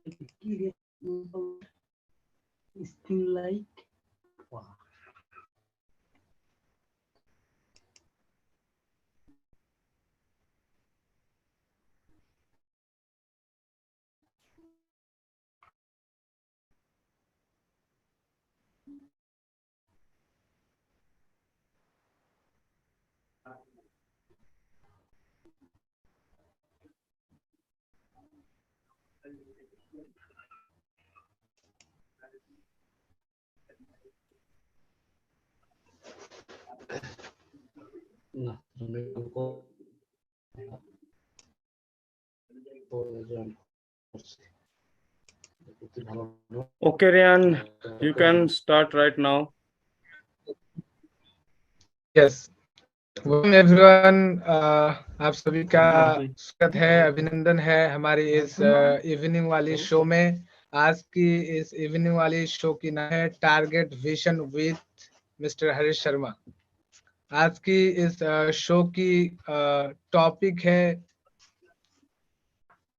Still like wow. Nah, Okay, Ryan, you can start right now. Yes welcome everyone. आप सभी का स्वागत है, अभिनंदन है हमारी इस इवनिंग वाली शो में। आज की इस इवनिंग वाली शो की नाम है target vision with mister Harish Sharma. आज की इस शो की टॉपिक है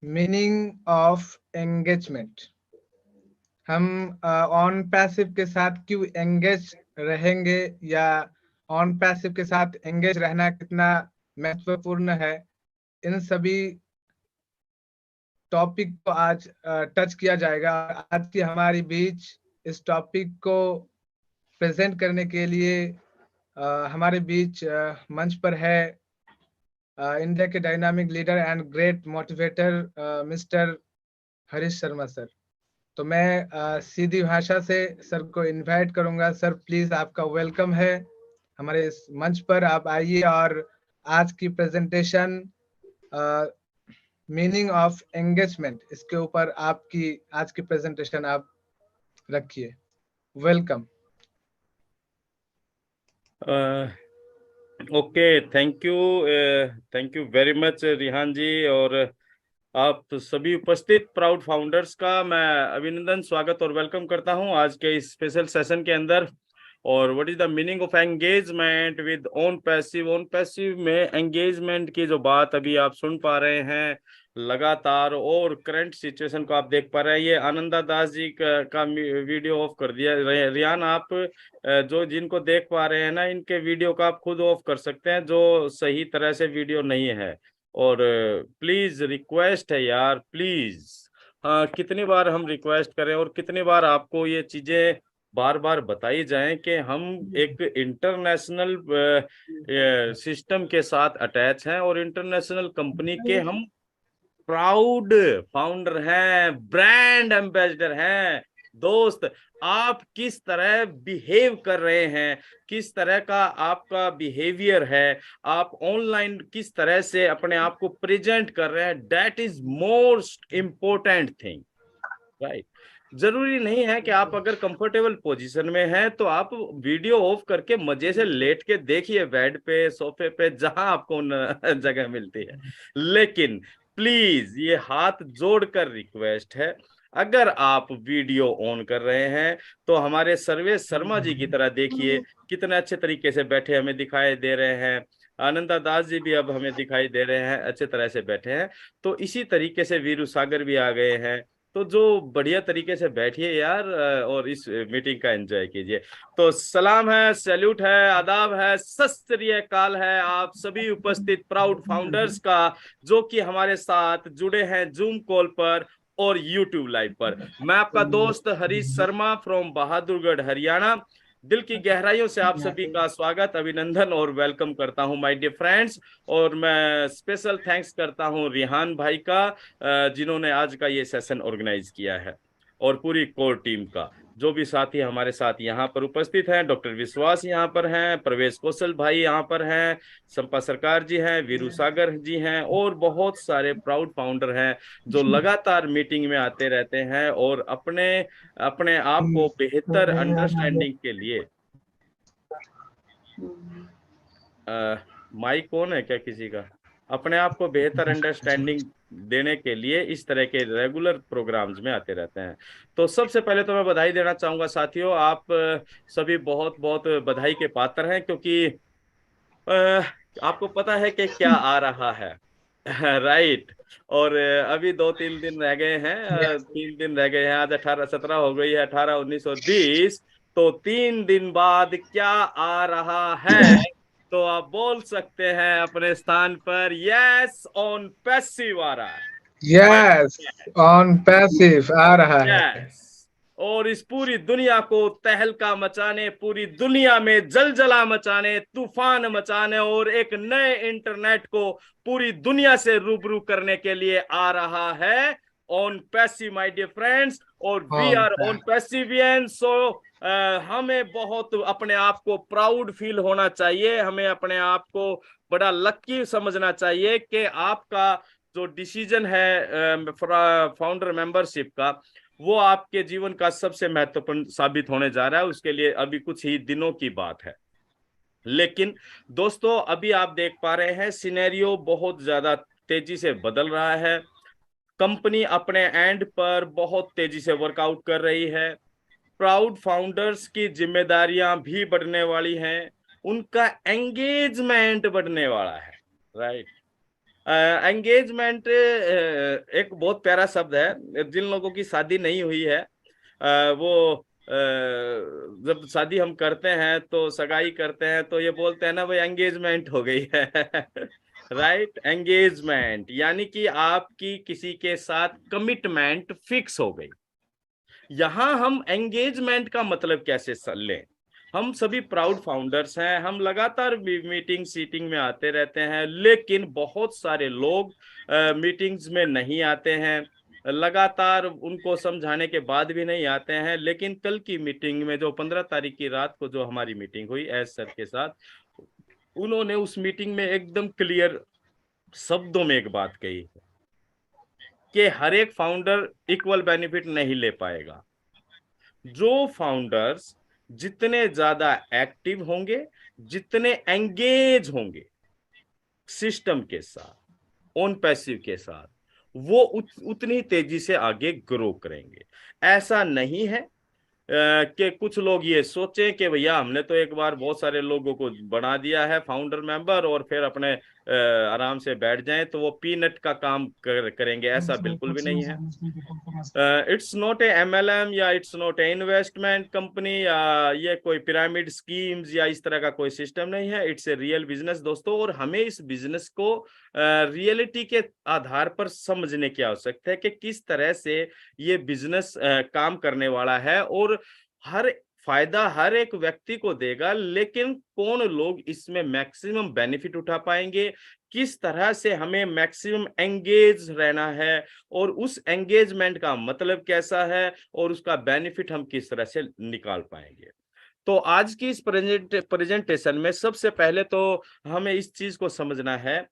मीनिंग ऑफ एंगेजमेंट। हम ऑन पैसिव के साथ क्यों एंगेज रहेंगे या ऑन पैसिव के साथ एंगेज रहना कितना महत्वपूर्ण है, इन सभी टॉपिक को आज टच किया जाएगा। आज की हमारी बीच इस टॉपिक को प्रेजेंट करने के लिए हमारे बीच मंच पर है इंडिया के dynamic leader and great motivator mister Harish Sharma sir. तो मैं सीधी भाषा से सर को इनवाइट करूंगा। सर प्लीज, आपका वेलकम है हमारे इस मंच पर। आप आइए और आज की प्रेजेंटेशन मीनिंग ऑफ एंगेजमेंट, इसके ऊपर आपकी आज की प्रेजेंटेशन आप रखिए। Welcome. Okay, thank you very much Rihan ji, और आप सभी उपस्थित प्राउड फाउंडर्स का मैं अभिनंदन, स्वागत और वेलकम करता हूं आज के इस स्पेशल सेशन के अंदर। और what is the meaning of engagement with on passive. On passive में एंगेजमेंट की जो बात अभी आप सुन पा रहे हैं लगातार, और करंट सिचुएशन को आप देख पा रहे हैं। ये आनंदा दास जी का वीडियो ऑफ कर दिया। रियान, आप जो जिनको देख पा रहे हैं ना, इनके वीडियो का आप खुद ऑफ कर सकते हैं, जो सही तरह से वीडियो नहीं है। और प्लीज रिक्वेस्ट है यार, प्लीज। हाँ, कितनी बार हम रिक्वेस्ट करें और कितनी बार आपको ये चीजें बार बार बताई जाएं कि हम एक इंटरनेशनल सिस्टम के साथ अटैच हैं और इंटरनेशनल कंपनी के हम प्राउड फाउंडर हैं, ब्रांड एम्बेसडर हैं। दोस्त, आप किस तरह बिहेव कर रहे हैं, किस तरह का आपका बिहेवियर है, आप ऑनलाइन किस तरह से अपने आप को प्रेजेंट कर रहे हैं, that is most important thing, right. जरूरी नहीं है कि आप अगर कंफर्टेबल पोजीशन में हैं तो आप वीडियो ऑफ करके मजे से लेट के देखिए, बेड पे, सोफे पे, जहां आपको जगह मिलती है। लेकिन प्लीज ये हाथ जोड़कर रिक्वेस्ट है, अगर आप वीडियो ऑन कर रहे हैं तो हमारे सर्वेश शर्मा जी की तरह देखिए, कितने अच्छे तरीके से बैठे हमें दिखाई दे रहे हैं। आनंदा दास जी भी अब हमें दिखाई दे रहे हैं, अच्छे तरह से बैठे हैं। तो इसी तरीके से वीरू सागर भी आ गए हैं। तो जो बढ़िया तरीके से बैठिए यार, और इस मीटिंग का एंजॉय कीजिए। तो सलाम है, सैल्यूट है, आदाब है, सत श्री अकाल है आप सभी उपस्थित प्राउड फाउंडर्स का, जो कि हमारे साथ जुड़े हैं जूम कॉल पर और यूट्यूब लाइव पर। मैं आपका दोस्त हरीश शर्मा फ्रॉम बहादुरगढ़, हरियाणा, दिल की गहराइयों से आप सभी का स्वागत, अभिनंदन और वेलकम करता हूं माय डियर फ्रेंड्स। और मैं स्पेशल थैंक्स करता हूं रिहान भाई का, जिन्होंने आज का ये सेशन ऑर्गेनाइज किया है, और पूरी कोर टीम का। जो भी साथी हमारे साथ यहाँ पर उपस्थित हैं, डॉक्टर विश्वास यहाँ पर हैं, प्रवेश कौशल भाई यहाँ पर हैं, संपा सरकार जी हैं, वीरू सागर जी हैं, और बहुत सारे प्राउड फाउंडर हैं जो लगातार मीटिंग में आते रहते हैं और अपने अपने आप को बेहतर अंडरस्टैंडिंग के लिए माइक कौन है क्या किसी का, अपने आप को बेहतर अंडरस्टैंडिंग देने के लिए इस तरह के रेगुलर प्रोग्राम्स में आते रहते हैं। तो सबसे पहले तो मैं बधाई देना चाहूंगा साथियों, आप सभी बहुत बहुत बधाई के पात्र हैं, क्योंकि अ, आपको पता है कि क्या आ रहा है। राइट। और अभी 2-3 दिन रह गए हैं, Yes. 3 दिन रह गए हैं, आज 18-17 हो गई है, 18-19 और 20। तो 3 दिन बाद क्या आ रहा है? तो आप बोल सकते हैं अपने स्थान पर, यस ऑन पैसिव आ रहा है। Yes, on passive आ रहा है। यस। और इस पूरी दुनिया को तहलका मचाने, पूरी दुनिया में जलजला मचाने, तूफान मचाने और एक नए इंटरनेट को पूरी दुनिया से रूबरू करने के लिए आ रहा है OnPassive, my dear friends. और we On are OnPassivian. So हमें बहुत अपने आप को प्राउड फील होना चाहिए, हमें अपने आप को बड़ा लक्की समझना चाहिए कि आपका जो डिसीजन है फाउंडर मेंबरशिप का, वो आपके जीवन का सबसे महत्वपूर्ण साबित होने जा रहा है। उसके लिए अभी कुछ ही दिनों की बात है। लेकिन दोस्तों, अभी आप देख पा रहे हैं सिनेरियो बहुत ज्यादा तेजी से बदल रहा है। कंपनी अपने एंड पर बहुत तेजी से वर्कआउट कर रही है। प्राउड फाउंडर्स की जिम्मेदारियां भी बढ़ने वाली हैं, उनका एंगेजमेंट बढ़ने वाला है। राइट। एंगेजमेंट एक बहुत प्यारा शब्द है। जिन लोगों की शादी नहीं हुई है, वो जब शादी हम करते हैं तो सगाई करते हैं तो ये बोलते हैं ना, भाई एंगेजमेंट हो गई है। राइट। एंगेजमेंट यानी कि आपकी किसी के साथ कमिटमेंट फिक्स हो गई। यहां हम एंगेजमेंट का मतलब कैसे लें? हम सभी प्राउड फाउंडर्स हैं, हम लगातार मीटिंग सीटिंग में आते रहते हैं, लेकिन बहुत सारे लोग मीटिंग्स में नहीं आते हैं, लगातार उनको समझाने के बाद भी नहीं आते हैं। लेकिन कल की मीटिंग में, जो 15 तारीख की रात को जो हमारी मीटिंग हुई एस सर के साथ, उन्होंने उस मीटिंग में एकदम क्लियर शब्दों में एक बात कही है कि हर एक फाउंडर इक्वल बेनिफिट नहीं ले पाएगा। जो फाउंडर्स जितने ज्यादा एक्टिव होंगे, जितने एंगेज होंगे सिस्टम के साथ, ऑन पैसिव के साथ, वो उतनी तेजी से आगे ग्रो करेंगे। ऐसा नहीं है कि कुछ लोग ये सोचें कि भैया हमने तो एक बार बहुत सारे लोगों को बना दिया है फाउंडर मेंबर और फिर अपने आराम से बैठ जाएं तो वो पीनट का काम करेंगे। ऐसा बिल्कुल भी नहीं है। इट्स नॉट ए एमएलएम या it's not a investment company या ये कोई पिरामिड स्कीम्स या इस तरह का कोई सिस्टम नहीं है। इट्स ए रियल बिजनेस दोस्तों, और हमें इस बिजनेस को रियलिटी के आधार पर समझने की आवश्यकता है कि किस तरह से ये बिजनेस काम करने वाला है। और हर फायदा हर एक व्यक्ति को देगा, लेकिन कौन लोग इसमें मैक्सिमम बेनिफिट उठा पाएंगे, किस तरह से हमें मैक्सिमम एंगेज रहना है, और उस एंगेजमेंट का मतलब कैसा है, और उसका बेनिफिट हम किस तरह से निकाल पाएंगे। तो आज की इस प्रेजेंटेशन में सबसे पहले तो हमें इस चीज को समझना है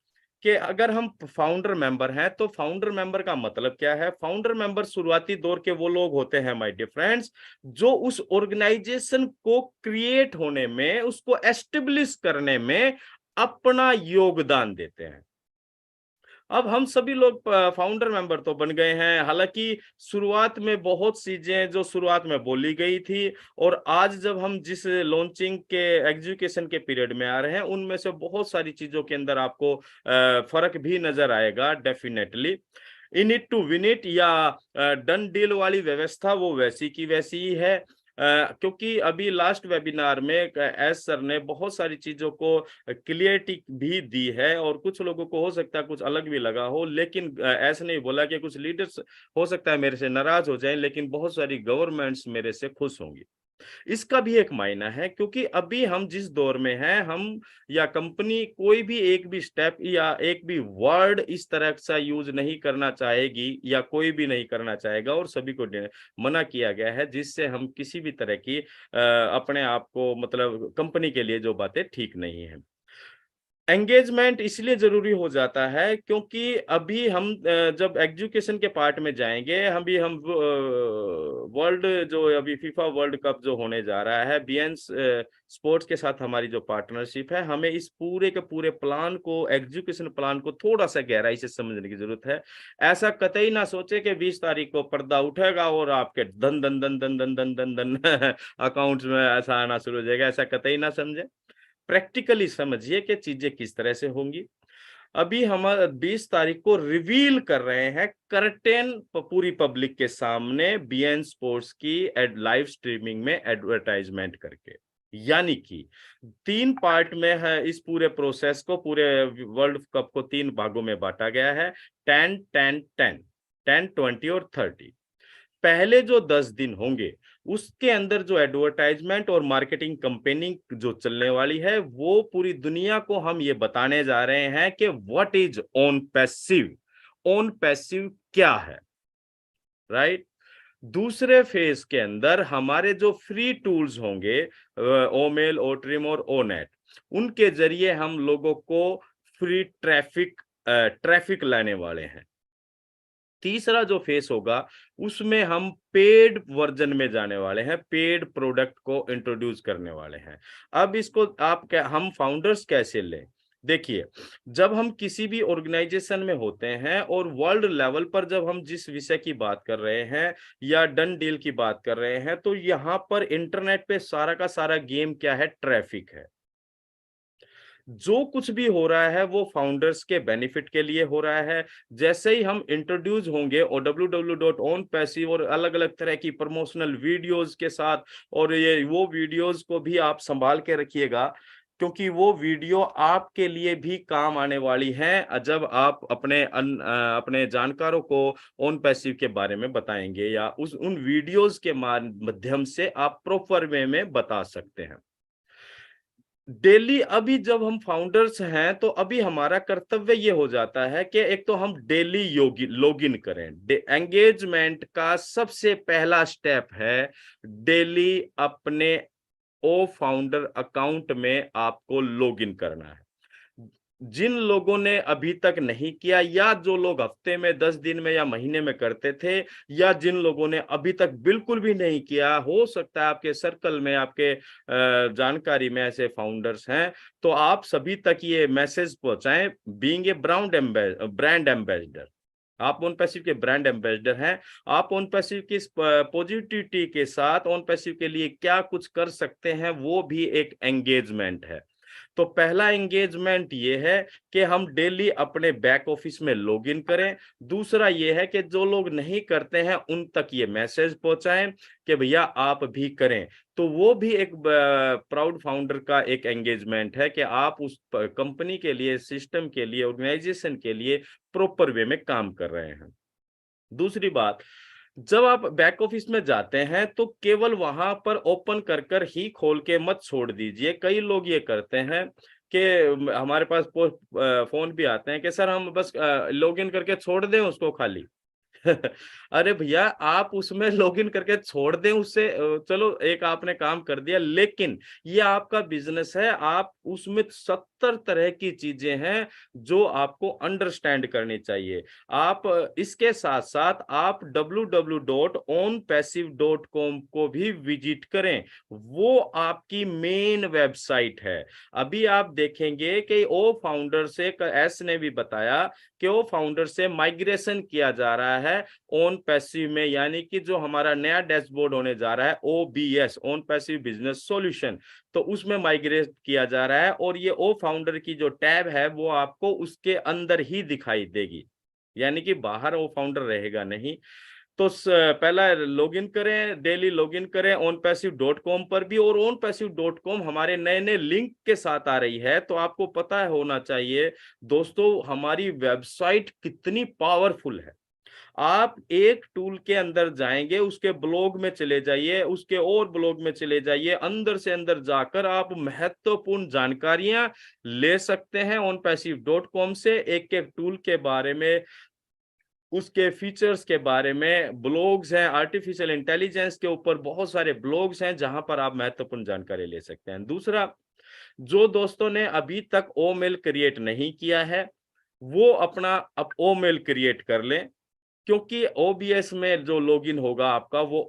कि अगर हम फाउंडर मेंबर हैं तो फाउंडर मेंबर का मतलब क्या है। फाउंडर मेंबर शुरुआती दौर के वो लोग होते हैं माय डियर फ्रेंड्स, जो उस ऑर्गेनाइजेशन को क्रिएट होने में, उसको एस्टेब्लिश करने में अपना योगदान देते हैं। अब हम सभी लोग फाउंडर मेंबर तो बन गए हैं, हालांकि शुरुआत में बहुत चीजें जो शुरुआत में बोली गई थी और आज जब हम जिस लॉन्चिंग के एग्जीक्यूशन के पीरियड में आ रहे हैं, उनमें से बहुत सारी चीजों के अंदर आपको फर्क भी नजर आएगा definitely. In it to win it या डन डील वाली व्यवस्था वो वैसी की वैसी ही है। क्योंकि अभी लास्ट वेबिनार में एस सर ने बहुत सारी चीजों को क्लियरिटी भी दी है, और कुछ लोगों को हो सकता है कुछ अलग भी लगा हो, लेकिन ऐसे नहीं बोला कि कुछ लीडर्स हो सकता है मेरे से नाराज हो जाएं, लेकिन बहुत सारी गवर्नमेंट्स मेरे से खुश होंगी। इसका भी एक मायना है, क्योंकि अभी हम जिस दौर में हैं, हम या कंपनी कोई भी एक भी स्टेप या एक भी वर्ड इस तरह से यूज नहीं करना चाहेगी या कोई भी नहीं करना चाहेगा, और सभी को मना किया गया है, जिससे हम किसी भी तरह की अपने आप को, मतलब कंपनी के लिए जो बातें ठीक नहीं है। एंगेजमेंट इसलिए जरूरी हो जाता है क्योंकि अभी हम जब एजुकेशन के पार्ट में जाएंगे, हम वर्ल्ड जो अभी फीफा वर्ल्ड कप जो होने जा रहा है, बीएन स्पोर्ट्स के साथ हमारी जो पार्टनरशिप है, हमें इस पूरे के पूरे प्लान को, एजुकेशन प्लान को थोड़ा सा गहराई से समझने की जरूरत है। ऐसा कतई ना सोचे कि 20 तारीख को पर्दा उठेगा और आपके धन धन धन धन धन धन धन धन अकाउंट्स में ऐसा आना शुरू हो जाएगा। ऐसा कतई ना समझे, प्रैक्टिकली समझिए कि चीजें किस तरह से होंगी। अभी हम 20 तारीख को रिवील कर रहे हैं कर्टेन पूरी पब्लिक के सामने बीएन स्पोर्ट्स की लाइव स्ट्रीमिंग में एडवर्टाइजमेंट करके। यानी कि 3 पार्ट में है इस पूरे प्रोसेस को, पूरे वर्ल्ड कप को 3 भागों में बांटा गया है, 10 10 10 10 20 और 30। पहले जो 10 दिन होंगे उसके अंदर जो एडवर्टाइजमेंट और मार्केटिंग कंपेनिंग जो चलने वाली है, वो पूरी दुनिया को हम ये बताने जा रहे हैं कि what is on passive, on passive क्या है, राइट। दूसरे फेज के अंदर हमारे जो फ्री टूल्स होंगे, ओमेल, ओट्रिम और ओनेट, उनके जरिए हम लोगों को फ्री ट्रैफिक लाने वाले हैं। तीसरा जो फेस होगा उसमें हम पेड वर्जन में जाने वाले हैं, पेड प्रोडक्ट को इंट्रोड्यूस करने वाले हैं। अब इसको हम फाउंडर्स कैसे लें? देखिए, जब हम किसी भी ऑर्गेनाइजेशन में होते हैं और वर्ल्ड लेवल पर जब हम जिस विषय की बात कर रहे हैं या डन डील की बात कर रहे हैं, तो यहाँ पर इंटरनेट पे सारा का सारा गेम क्या है? ट्रैफिक है। जो कुछ भी हो रहा है वो फाउंडर्स के बेनिफिट के लिए हो रहा है। जैसे ही हम इंट्रोड्यूस होंगे और www.onpassive और अलग अलग तरह की प्रमोशनल वीडियोस के साथ, और ये वो वीडियोस को भी आप संभाल के रखिएगा, क्योंकि वो वीडियो आपके लिए भी काम आने वाली हैं जब आप अपने जानकारों को ऑन पैसिव के बारे में बताएंगे, या उन वीडियोस के माध्यम से आप प्रॉपर वे में बता सकते हैं। डेली अभी जब हम फाउंडर्स हैं तो अभी हमारा कर्तव्य ये हो जाता है कि एक तो हम डेली लॉगिन करें। एंगेजमेंट का सबसे पहला स्टेप है डेली अपने ओ फाउंडर अकाउंट में आपको लॉगिन करना है। जिन लोगों ने अभी तक नहीं किया, या जो लोग हफ्ते में, 10 दिन में या महीने में करते थे, या जिन लोगों ने अभी तक बिल्कुल भी नहीं किया, हो सकता है आपके सर्कल में, आपके जानकारी में ऐसे फाउंडर्स हैं, तो आप सभी तक ये मैसेज पहुंचाएं। बीइंग ए ब्रांड एम्बेसडर, आप ऑन पैसिव के ब्रांड एम्बेसडर हैं। आप ऑन पैसिव की पॉजिटिविटी के साथ ऑन पैसिव के लिए क्या कुछ कर सकते हैं, वो भी एक एंगेजमेंट है। तो पहला एंगेजमेंट ये है कि हम डेली अपने बैक ऑफिस में लॉगिन करें। दूसरा ये है कि जो लोग नहीं करते हैं उन तक ये मैसेज पहुंचाएं कि भैया आप भी करें। तो वो भी एक प्राउड फाउंडर का एक एंगेजमेंट है कि आप उस कंपनी के लिए, सिस्टम के लिए, ऑर्गेनाइजेशन के लिए प्रॉपर वे में काम कर रहे हैं। दूसरी बात, जब आप बैक ऑफिस में जाते हैं तो केवल वहां पर ओपन कर कर ही खोल के मत छोड़ दीजिए। कई लोग ये करते हैं कि हमारे पास फोन भी आते हैं कि सर हम बस लॉगिन करके छोड़ दें उसको खाली। अरे भैया, आप उसमें लॉगिन करके छोड़ दें, उससे चलो एक आपने काम कर दिया, लेकिन ये आपका बिजनेस है। आप उसमें 70 तरह की चीजें हैं जो आपको अंडरस्टैंड करनी चाहिए। आप इसके साथ साथ आप www.onpassive.com को भी विजिट करें। वो आपकी मेन वेबसाइट है। अभी आप देखेंगे कि ओ फाउंडर से, एस ने भी बताया कि ओ फाउंडर से माइग्रेशन किया जा रहा है ऑन पैसिव में, यानी कि जो हमारा नया डैशबोर्ड होने जा रहा है OBS, on passive business solution, तो उसमें माइग्रेट किया जा रहा है। और ये ओ फाउंडर की जो टैब है वो आपको उसके अंदर ही दिखाई देगी, यानी कि बाहर ओ फाउंडर रहेगा नहीं। तो पहला लॉगिन करें, डेली लॉगिन करें onpassive.com पर भी। और onpassive.com हमारे नए नए लिंक के साथ आ रही है, तो आपको पता होना चाहिए दोस्तों हमारी वेबसाइट कितनी पावरफुल है। आप एक टूल के अंदर जाएंगे, उसके ब्लॉग में चले जाइए, उसके और ब्लॉग में चले जाइए, अंदर से अंदर जाकर आप महत्वपूर्ण जानकारियां ले सकते हैं onpassive.com से। एक एक टूल के बारे में, उसके फीचर्स के बारे में ब्लॉग्स हैं, आर्टिफिशियल इंटेलिजेंस के ऊपर बहुत सारे ब्लॉग्स हैं जहां पर आप महत्वपूर्ण जानकारी ले सकते हैं। दूसरा, जो दोस्तों ने अभी तक ओ मेल क्रिएट नहीं किया है वो अपना अब ओ मेल क्रिएट कर लें, क्योंकि OBS में जो लॉगिन होगा आपका वो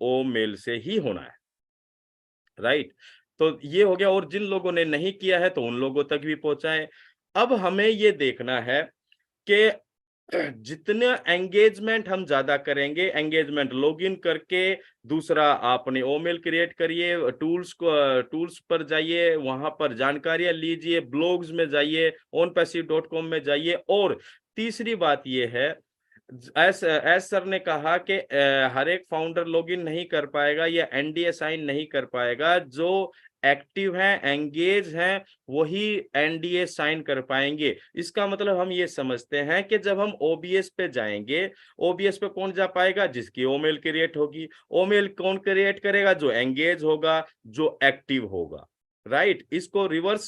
ओ मेल से ही होना है, राइट। तो ये हो गया। और जिन लोगों ने नहीं किया है तो उन लोगों तक भी पहुंचाएं। अब हमें ये देखना है कि जितने एंगेजमेंट हम ज्यादा करेंगे, एंगेजमेंट लॉगिन करके, दूसरा आपने ओमेल क्रिएट करिए, टूल्स पर जाइए, वहां पर जानकारियां लीजिए, ब्लॉग्स में जाइए, onpassive.com में जाइए। और तीसरी बात ये है, एस सर ने कहा कि हर एक फाउंडर लॉगिन नहीं कर पाएगा या एनडीए साइन नहीं कर पाएगा। जो एक्टिव हैं, एंगेज हैं, वही एनडीए साइन कर पाएंगे। इसका मतलब हम ये समझते हैं कि जब हम ओबीएस पे जाएंगे, ओबीएस पे कौन जा पाएगा? जिसकी ओमेल क्रिएट होगी। ओमेल कौन क्रिएट करेगा? जो एंगेज होगा, जो एक्टिव होगा। राइट, इसको रिवर्स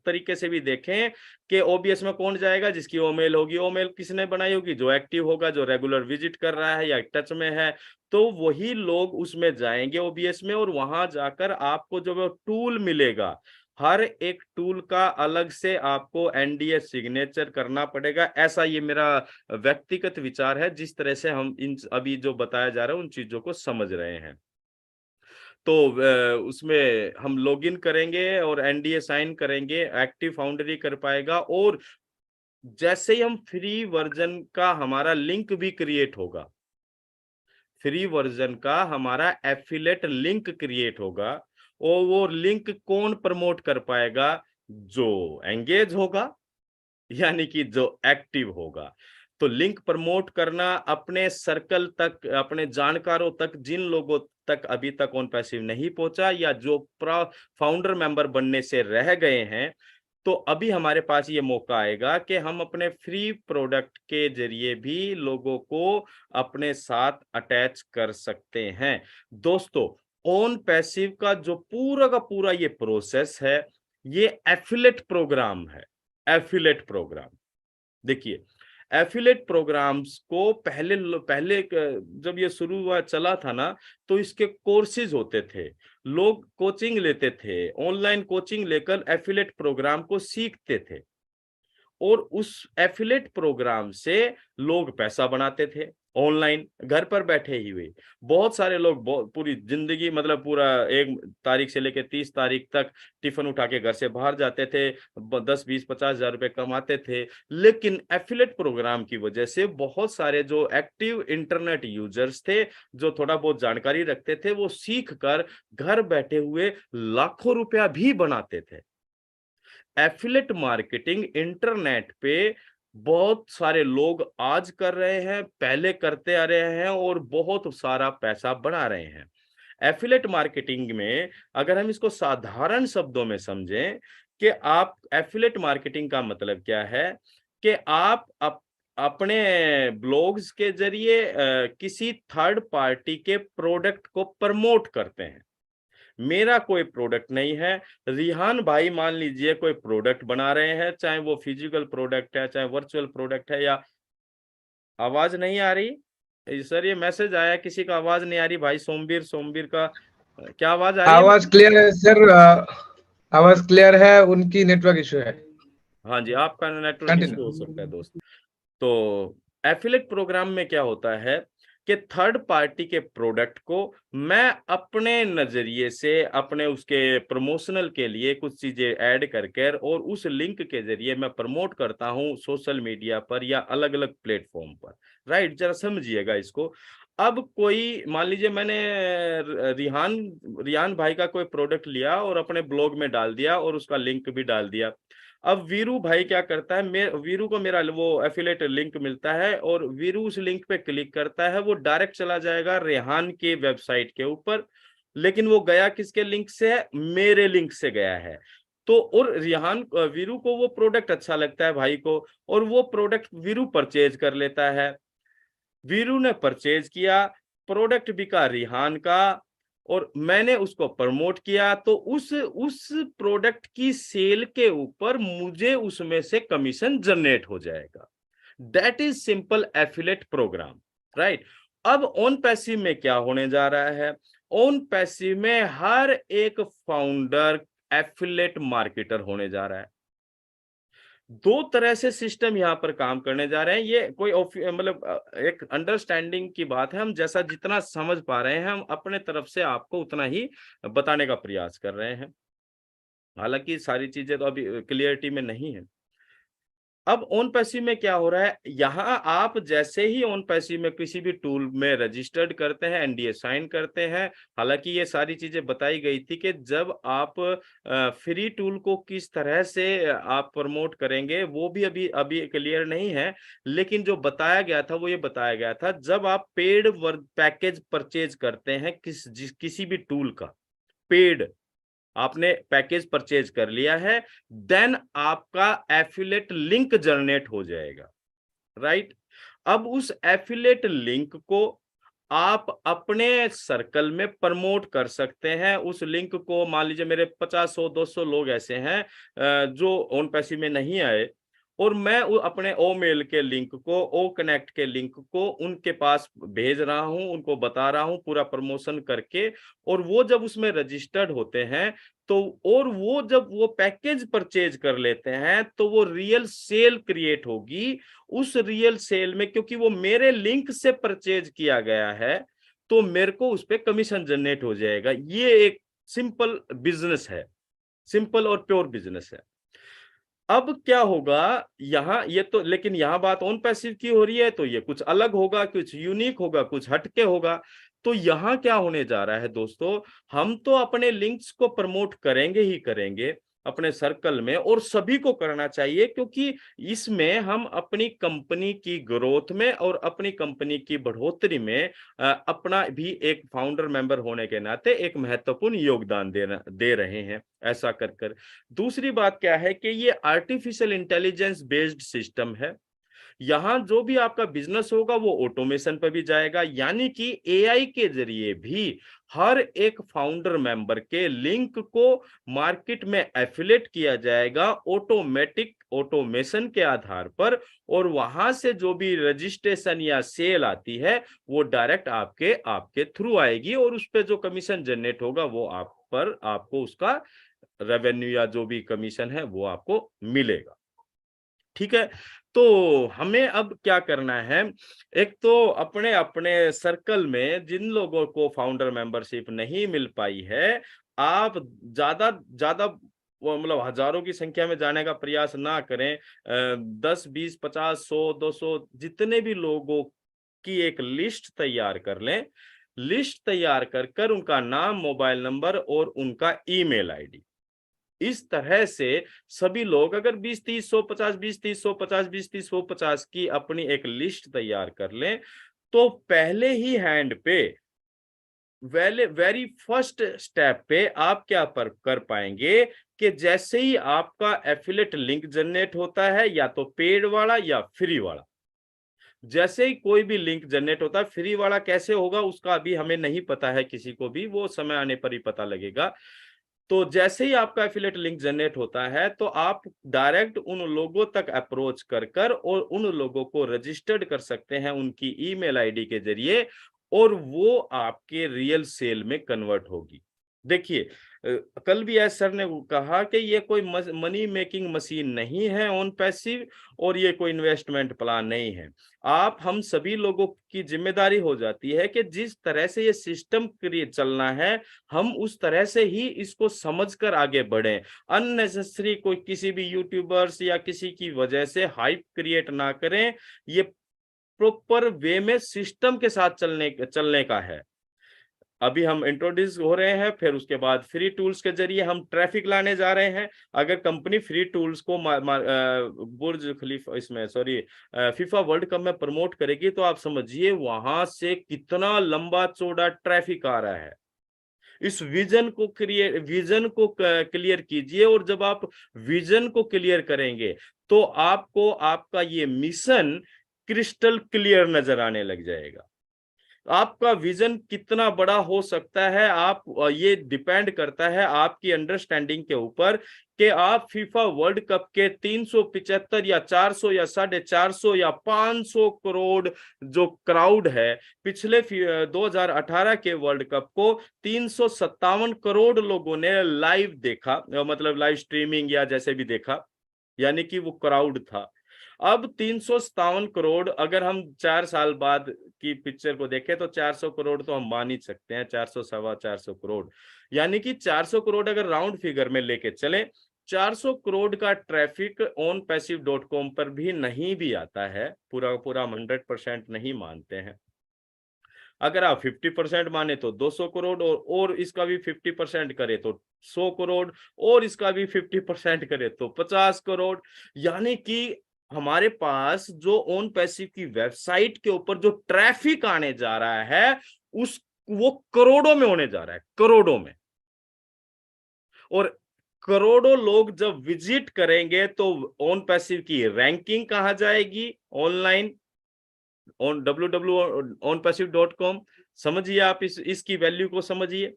तरीके से भी देखें कि ओबीएस में कौन जाएगा? जिसकी ओमेल होगी। ओमेल किसने बनाई होगी? जो एक्टिव होगा, जो रेगुलर विजिट कर रहा है या टच में है, तो वही लोग उसमें जाएंगे ओबीएस में। और वहां जाकर आपको जो वो टूल मिलेगा, हर एक टूल का अलग से आपको एनडीए सिग्नेचर करना पड़ेगा। ऐसा ये मेरा व्यक्तिगत विचार है, जिस तरह से हम इन अभी जो बताया जा रहा है उन चीजों को समझ रहे हैं। तो उसमें हम लॉगिन करेंगे और एनडीए साइन करेंगे, एक्टिव फाउंडर ही कर पाएगा। और जैसे ही हम फ्री वर्जन का हमारा लिंक भी क्रिएट होगा, फ्री वर्जन का हमारा एफिलेट लिंक क्रिएट होगा, और वो लिंक कौन प्रमोट कर पाएगा? जो एंगेज होगा, यानी कि जो एक्टिव होगा। तो लिंक प्रमोट करना अपने सर्कल तक, अपने जानकारों तक, जिन लोगों तक अभी तक OnPassive नहीं पहुंचा या जो फाउंडर मेंबर बनने से रह गए हैं, तो अभी हमारे पास ये मौका आएगा कि हम अपने फ्री प्रोडक्ट के जरिए भी लोगों को अपने साथ अटैच कर सकते हैं। दोस्तों, OnPassive का जो पूरा का पूरा ये प्रोसेस है, ये एफिलेट प्रोग्राम है। एफिलेट प्रोग्राम, देखिए, एफिलेट प्रोग्राम्स को पहले जब ये शुरू हुआ, चला था ना, तो इसके कोर्सेज होते थे, लोग कोचिंग लेते थे, ऑनलाइन कोचिंग लेकर एफिलेट प्रोग्राम को सीखते थे, और उस एफिलेट प्रोग्राम से लोग पैसा बनाते थे ऑनलाइन, घर पर बैठे ही हुए। बहुत सारे लोग पूरी जिंदगी, मतलब पूरा 1 तारीख से लेकर 30 तारीख तक टिफिन उठा के घर से बाहर जाते थे, 10-20-50 हजार रुपए कमाते थे। लेकिन एफिलेट प्रोग्राम की वजह से बहुत सारे जो एक्टिव इंटरनेट यूजर्स थे, जो थोड़ा बहुत जानकारी रखते थे, वो सीख कर घर बैठे हुए लाखों रुपया भी बनाते थे। एफिलेट मार्केटिंग इंटरनेट पे बहुत सारे लोग आज कर रहे हैं, पहले करते आ रहे हैं, और बहुत सारा पैसा बना रहे हैं। एफिलेट मार्केटिंग में अगर हम इसको साधारण शब्दों में समझें कि आप, एफिलेट मार्केटिंग का मतलब क्या है कि आप अपने ब्लॉग्स के जरिए किसी थर्ड पार्टी के प्रोडक्ट को प्रमोट करते हैं। मेरा कोई प्रोडक्ट नहीं है, रिहान भाई मान लीजिए कोई प्रोडक्ट बना रहे हैं, चाहे वो फिजिकल प्रोडक्ट है, चाहे वर्चुअल प्रोडक्ट है। या आवाज नहीं आ रही सर? ये मैसेज आया, किसी का आवाज नहीं आ रही। भाई सोमवीर का क्या आवाज आ रही है? आवाज क्लियर है सर, आवाज क्लियर है, उनकी नेटवर्क इशू है। हाँ जी, आपका नेटवर्क इशू हो कंटिन्यू। सकता है दोस्त। तो एफिलेट प्रोग्राम में क्या होता है कि थर्ड पार्टी के प्रोडक्ट को मैं अपने नजरिए से, अपने उसके प्रमोशनल के लिए कुछ चीजें ऐड करके, और उस लिंक के जरिए मैं प्रमोट करता हूं सोशल मीडिया पर या अलग अलग प्लेटफॉर्म पर। राइट, जरा समझिएगा इसको। अब कोई मान लीजिए मैंने रिहान भाई का कोई प्रोडक्ट लिया और अपने ब्लॉग में डाल दिया और उसका लिंक भी डाल दिया। अब वीरू भाई क्या करता है, वीरू को मेरा वो एफिलेट लिंक मिलता है, और वीरू उस लिंक पे क्लिक करता है, वो डायरेक्ट चला जाएगा रेहान के वेबसाइट के ऊपर। लेकिन वो गया किसके लिंक से है? मेरे लिंक से गया है। तो और वीरू को वो प्रोडक्ट अच्छा लगता है भाई को, और वो प्रोडक्ट वीरू परचेज कर लेता है। वीरू ने परचेज किया, प्रोडक्ट बिका रिहान का, और मैंने उसको प्रमोट किया, तो उस प्रोडक्ट की सेल के ऊपर मुझे उसमें से कमीशन जनरेट हो जाएगा। That is simple affiliate programme. Right, अब OnPassive में क्या होने जा रहा है? OnPassive में हर एक फाउंडर एफिलेट मार्केटर होने जा रहा है। 2 तरह से सिस्टम यहाँ पर काम करने जा रहे हैं। ये कोई मतलब एक अंडरस्टैंडिंग की बात है, हम जैसा जितना समझ पा रहे हैं, हम अपने तरफ से आपको उतना ही बताने का प्रयास कर रहे हैं। हालांकि सारी चीजें तो अभी क्लियरिटी में नहीं है। अब ऑन पैसिव में क्या हो रहा है, यहाँ आप जैसे ही ऑन पैसिव में किसी भी टूल में रजिस्टर्ड करते हैं, एनडीए साइन करते हैं, हालांकि ये सारी चीजें बताई गई थी कि जब आप फ्री टूल को किस तरह से आप प्रमोट करेंगे वो भी अभी अभी क्लियर नहीं है, लेकिन जो बताया गया था वो ये बताया गया था, जब आप पेड पैकेज परचेज करते हैं किसी भी टूल का पेड आपने पैकेज परचेज कर लिया है, देन आपका एफिलेट लिंक जनरेट हो जाएगा, राइट। अब उस एफिलेट लिंक को आप अपने सर्कल में प्रमोट कर सकते हैं। उस लिंक को मान लीजिए मेरे 50 100 200 लोग ऐसे हैं जो ऑन पैसिव में नहीं आए, और मैं अपने ओ मेल के लिंक को, ओ कनेक्ट के लिंक को उनके पास भेज रहा हूं, उनको बता रहा हूं पूरा प्रमोशन करके, और वो जब उसमें रजिस्टर्ड होते हैं तो, और वो जब वो पैकेज परचेज कर लेते हैं तो वो रियल सेल क्रिएट होगी। उस रियल सेल में क्योंकि वो मेरे लिंक से परचेज किया गया है तो मेरे को उस पर कमीशन जनरेट हो जाएगा। ये एक सिंपल बिजनेस है, सिंपल और प्योर बिजनेस है। अब क्या होगा यहाँ, ये तो लेकिन यहाँ बात ऑन पैसिव की हो रही है तो ये कुछ अलग होगा, कुछ यूनिक होगा, कुछ हटके होगा। तो यहाँ क्या होने जा रहा है दोस्तों, हम तो अपने लिंक्स को प्रमोट करेंगे ही करेंगे अपने सर्कल में, और सभी को करना चाहिए, क्योंकि इसमें हम अपनी कंपनी की ग्रोथ में और अपनी कंपनी की बढ़ोतरी में अपना भी एक फाउंडर मेंबर होने के नाते एक महत्वपूर्ण योगदान दे रहे हैं ऐसा कर। दूसरी बात क्या है कि ये आर्टिफिशियल इंटेलिजेंस बेस्ड सिस्टम है। यहाँ जो भी आपका बिजनेस होगा वो ऑटोमेशन पर भी जाएगा, यानी कि एआई के जरिए भी हर एक फाउंडर मेंबर के लिंक को मार्केट में एफिलेट किया जाएगा ऑटोमेटिक ऑटोमेशन के आधार पर, और वहां से जो भी रजिस्ट्रेशन या सेल आती है वो डायरेक्ट आपके थ्रू आएगी, और उस पर जो कमीशन जनरेट होगा वो आपको उसका रेवेन्यू या जो भी कमीशन है वो आपको मिलेगा। ठीक है, तो हमें अब क्या करना है, एक तो अपने अपने सर्कल में जिन लोगों को फाउंडर मेंबरशिप नहीं मिल पाई है, आप ज्यादा ज्यादा मतलब हजारों की संख्या में जाने का प्रयास ना करें। 10 20 50 100 200 जितने भी लोगों की एक लिस्ट तैयार कर लें। लिस्ट तैयार कर उनका नाम, मोबाइल नंबर और उनका ईमेल आईडी, इस तरह से सभी लोग अगर 20 30 100 50 20 30 100 50 20 30 100 50 की अपनी एक लिस्ट तैयार कर लें, तो पहले ही हैंड पे वेरी फर्स्ट स्टेप पे आप क्या कर पाएंगे कि जैसे ही आपका एफिलिएट लिंक जनरेट होता है, या तो पेड वाला या फ्री वाला, जैसे ही कोई भी लिंक जनरेट होता है, फ्री वाला कैसे होगा उसका अभी हमें नहीं पता है किसी को भी, वो समय आने पर ही पता लगेगा। तो जैसे ही आपका एफिलिएट लिंक जनरेट होता है तो आप डायरेक्ट उन लोगों तक अप्रोच कर और उन लोगों को रजिस्टर्ड कर सकते हैं उनकी ईमेल आईडी के जरिए, और वो आपके रियल सेल में कन्वर्ट होगी। देखिए कल भी एस सर ने कहा कि ये कोई मनी मेकिंग मशीन नहीं है ऑन पैसिव, और ये कोई इन्वेस्टमेंट प्लान नहीं है। आप हम सभी लोगों की जिम्मेदारी हो जाती है कि जिस तरह से ये सिस्टम क्रिएट चलना है हम उस तरह से ही इसको समझकर आगे बढ़ें। अननेसेसरी कोई किसी भी यूट्यूबर्स या किसी की वजह से हाइप क्रिएट ना करें। ये प्रॉपर वे में सिस्टम के साथ चलने का है। अभी हम इंट्रोड्यूस हो रहे हैं, फिर उसके बाद फ्री टूल्स के जरिए हम ट्रैफिक लाने जा रहे हैं। अगर कंपनी फ्री टूल्स को बुर्ज खलीफा इसमें फीफा वर्ल्ड कप में प्रमोट करेगी तो आप समझिए वहां से कितना लंबा चौड़ा ट्रैफिक आ रहा है। इस विजन को क्लियर कीजिए, और जब आप विजन को क्लियर करेंगे तो आपको आपका ये मिशन क्रिस्टल क्लियर नजर आने लग जाएगा। आपका विजन कितना बड़ा हो सकता है, आप ये डिपेंड करता है आपकी अंडरस्टैंडिंग के ऊपर कि आप फीफा वर्ल्ड कप के 375 या 400 या 450 या 500 करोड़ जो क्राउड है, पिछले 2018 के वर्ल्ड कप को 357 करोड़ लोगों ने लाइव देखा, मतलब लाइव स्ट्रीमिंग या जैसे भी देखा, यानी कि वो क्राउड था। अब 357 करोड़ अगर हम 4 साल बाद की पिक्चर को देखें तो 400 करोड़ तो हम मान ही सकते हैं, 400 सवा 400 करोड़, यानी कि 400 करोड़ अगर राउंड फिगर में लेके चले 400 करोड़ का ट्रैफिक onpassive.com पर भी नहीं भी आता है, पूरा पूरा 100% नहीं मानते हैं। अगर आप 50% माने तो 200 करोड़, और इसका भी 50% करे तो 100 करोड़, और इसका भी 50% करे तो 50 करोड़। यानी कि हमारे पास जो onpassive की वेबसाइट के ऊपर जो ट्रैफिक आने जा रहा है वो करोड़ों में होने जा रहा है, करोड़ों में। और करोड़ों लोग जब विजिट करेंगे तो onpassive की रैंकिंग कहाँ जाएगी ऑनलाइन, ऑन www.onpassive.com। समझिए, आप इसकी वैल्यू को समझिए।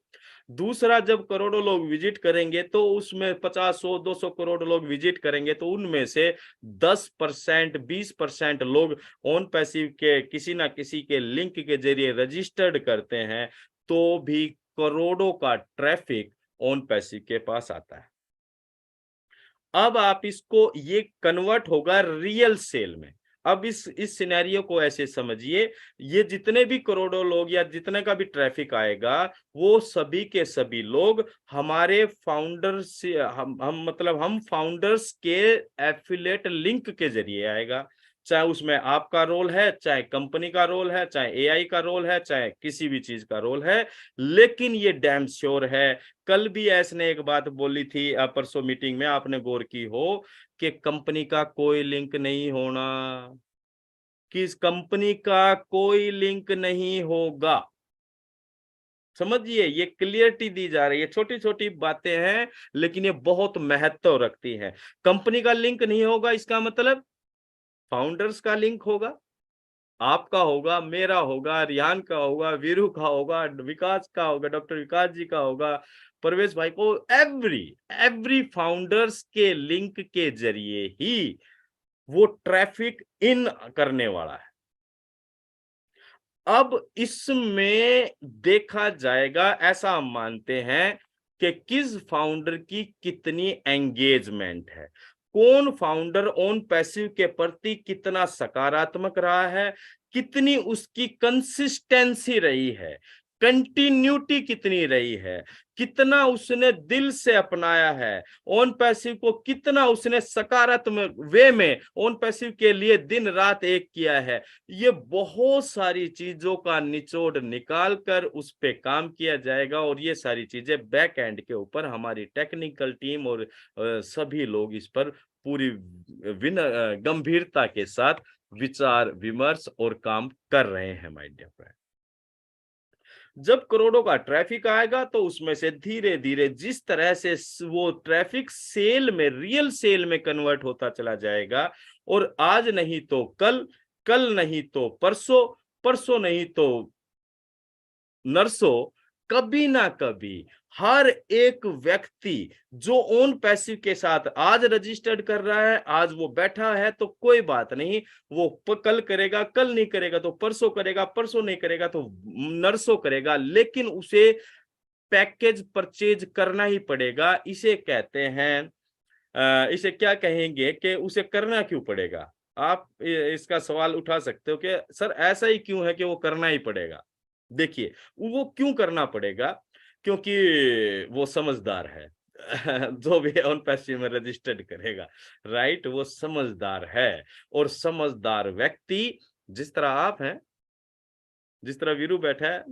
दूसरा, जब करोड़ों लोग विजिट करेंगे तो उसमें 50, 100, 200 करोड़ लोग विजिट करेंगे तो उनमें से 10%, 20% लोग onpassive के किसी ना किसी के लिंक के जरिए रजिस्टर्ड करते हैं, तो भी करोड़ों का ट्रैफिक onpassive के पास आता है। अब आप इसको, ये कन्वर्ट होगा रियल सेल में। अब इस सिनेरियो को ऐसे समझिए, ये जितने भी करोड़ों लोग या जितने का भी ट्रैफिक आएगा, वो सभी के सभी लोग हमारे फाउंडर्स से, हम फाउंडर्स के एफिलिएट लिंक के जरिए आएगा। चाहे उसमें आपका रोल है, चाहे कंपनी का रोल है, चाहे एआई का रोल है, चाहे किसी भी चीज का रोल है, लेकिन ये डैम श्योर है। कल भी ऐसे ने एक बात बोली थी, परसों मीटिंग में आपने गौर की हो, कि कंपनी का कोई लिंक नहीं होना, किस कंपनी का कोई लिंक नहीं होगा। समझिए, ये क्लियरिटी दी जा रही है। छोटी छोटी बातें हैं लेकिन ये बहुत महत्व रखती हैं। कंपनी का लिंक नहीं होगा, इसका मतलब फाउंडर्स का लिंक होगा, आपका होगा, मेरा होगा, रिहान का होगा, वीरू का होगा, विकास का होगा, डॉक्टर विकास जी का होगा, परवेश भाई को, एवरी फाउंडर्स के लिंक के जरिए ही वो ट्रैफिक इन करने वाला है। अब इसमें देखा जाएगा, ऐसा हम मानते हैं कि किस फाउंडर की कितनी एंगेजमेंट है, कौन फाउंडर onpassive के प्रति कितना सकारात्मक रहा है, कितनी उसकी कंसिस्टेंसी रही है, कंटिन्यूटी कितनी रही है, कितना उसने दिल से अपनाया है onpassive को, कितना उसने सकारात्मक वे में onpassive के लिए दिन रात एक किया है। ये बहुत सारी चीजों का निचोड़ निकाल कर उस पे काम किया जाएगा, और ये सारी चीजें बैक एंड के ऊपर हमारी टेक्निकल टीम और सभी लोग इस पर पूरी गंभीरता के साथ विचार विमर्श और काम कर रहे हैं। माय डियर फ्रेंड, जब करोड़ों का ट्रैफिक आएगा तो उसमें से धीरे धीरे जिस तरह से वो ट्रैफिक सेल में, रियल सेल में कन्वर्ट होता चला जाएगा, और आज नहीं तो कल, कल नहीं तो परसों, परसों नहीं तो नरसों, कभी ना कभी हर एक व्यक्ति जो onpassive के साथ आज रजिस्टर्ड कर रहा है, आज वो बैठा है तो कोई बात नहीं, वो कल करेगा, कल नहीं करेगा तो परसों करेगा, परसों नहीं करेगा तो नरसों करेगा, लेकिन उसे पैकेज परचेज करना ही पड़ेगा। इसे कहते हैं, इसे क्या कहेंगे कि उसे करना क्यों पड़ेगा। आप इसका सवाल उठा सकते हो कि सर ऐसा ही क्यों है कि वो करना ही पड़ेगा। देखिए, वो क्यों करना पड़ेगा, क्योंकि वो समझदार है जो भी onpassive में रजिस्टर्ड करेगा, राइट, वो समझदार है। और समझदार व्यक्ति, जिस तरह आप हैं, जिस तरह वीरू बैठा है,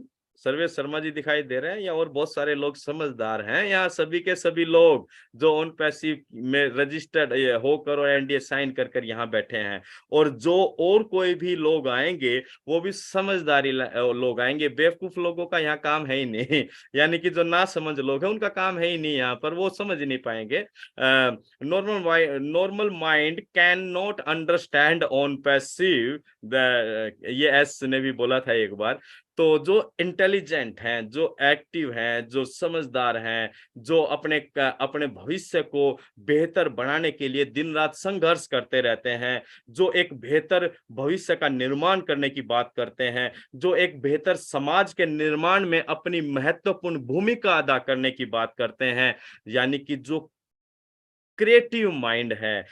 सर्वेश शर्मा जी दिखाई दे रहे हैं, या और बहुत सारे लोग समझदार हैं, यहाँ सभी के सभी लोग जो onpassive में रजिस्टर्ड होकर और एनडीए साइन कर कर यहाँ बैठे हैं, और जो और कोई भी लोग आएंगे वो भी समझदारी लोग आएंगे। बेवकूफ लोगों का यहाँ काम है ही नहीं यानी कि जो ना समझ लोग हैं उनका काम है ही नहीं यहाँ पर, वो समझ नहीं पाएंगे। Normal mind can not understand onpassive, ये एस ने भी बोला था एक बार। तो जो इंटेलिजेंट हैं, जो एक्टिव हैं, जो समझदार हैं, जो अपने भविष्य को बेहतर बनाने के लिए दिन रात संघर्ष करते रहते हैं, जो एक बेहतर भविष्य का निर्माण करने की बात करते हैं, जो एक बेहतर समाज के निर्माण में अपनी महत्वपूर्ण भूमिका अदा करने की बात करते हैं, यानी कि जो क्रिएटिव माइंड है,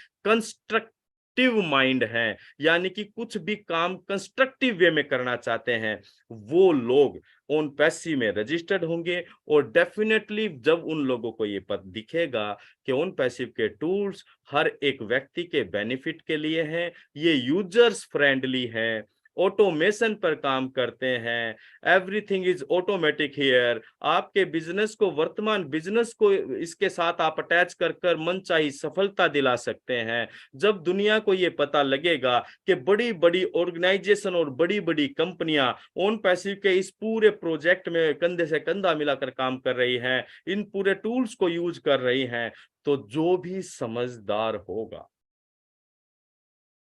क्रिएटिव माइंड हैं, यानी कि कुछ भी काम कंस्ट्रक्टिव वे में करना चाहते हैं, वो लोग ऑन पैसिव में रजिस्टर्ड होंगे। और डेफिनेटली जब उन लोगों को ये पता दिखेगा कि ऑन पैसिव के टूल्स हर एक व्यक्ति के बेनिफिट के लिए हैं, ये यूजर्स फ्रेंडली हैं, ऑटोमेशन पर काम करते हैं, एवरीथिंग इज ऑटोमेटिक हियर, आपके बिजनेस को, वर्तमान बिजनेस को इसके साथ आप अटैच कर कर मनचाही सफलता दिला सकते हैं। जब दुनिया को ये पता लगेगा कि बड़ी बड़ी ऑर्गेनाइजेशन और बड़ी बड़ी कंपनियां ऑन पैसिव के इस पूरे प्रोजेक्ट में कंधे से कंधा मिलाकर काम कर रही हैं, इन पूरे टूल्स को यूज कर रही हैं, तो जो भी समझदार होगा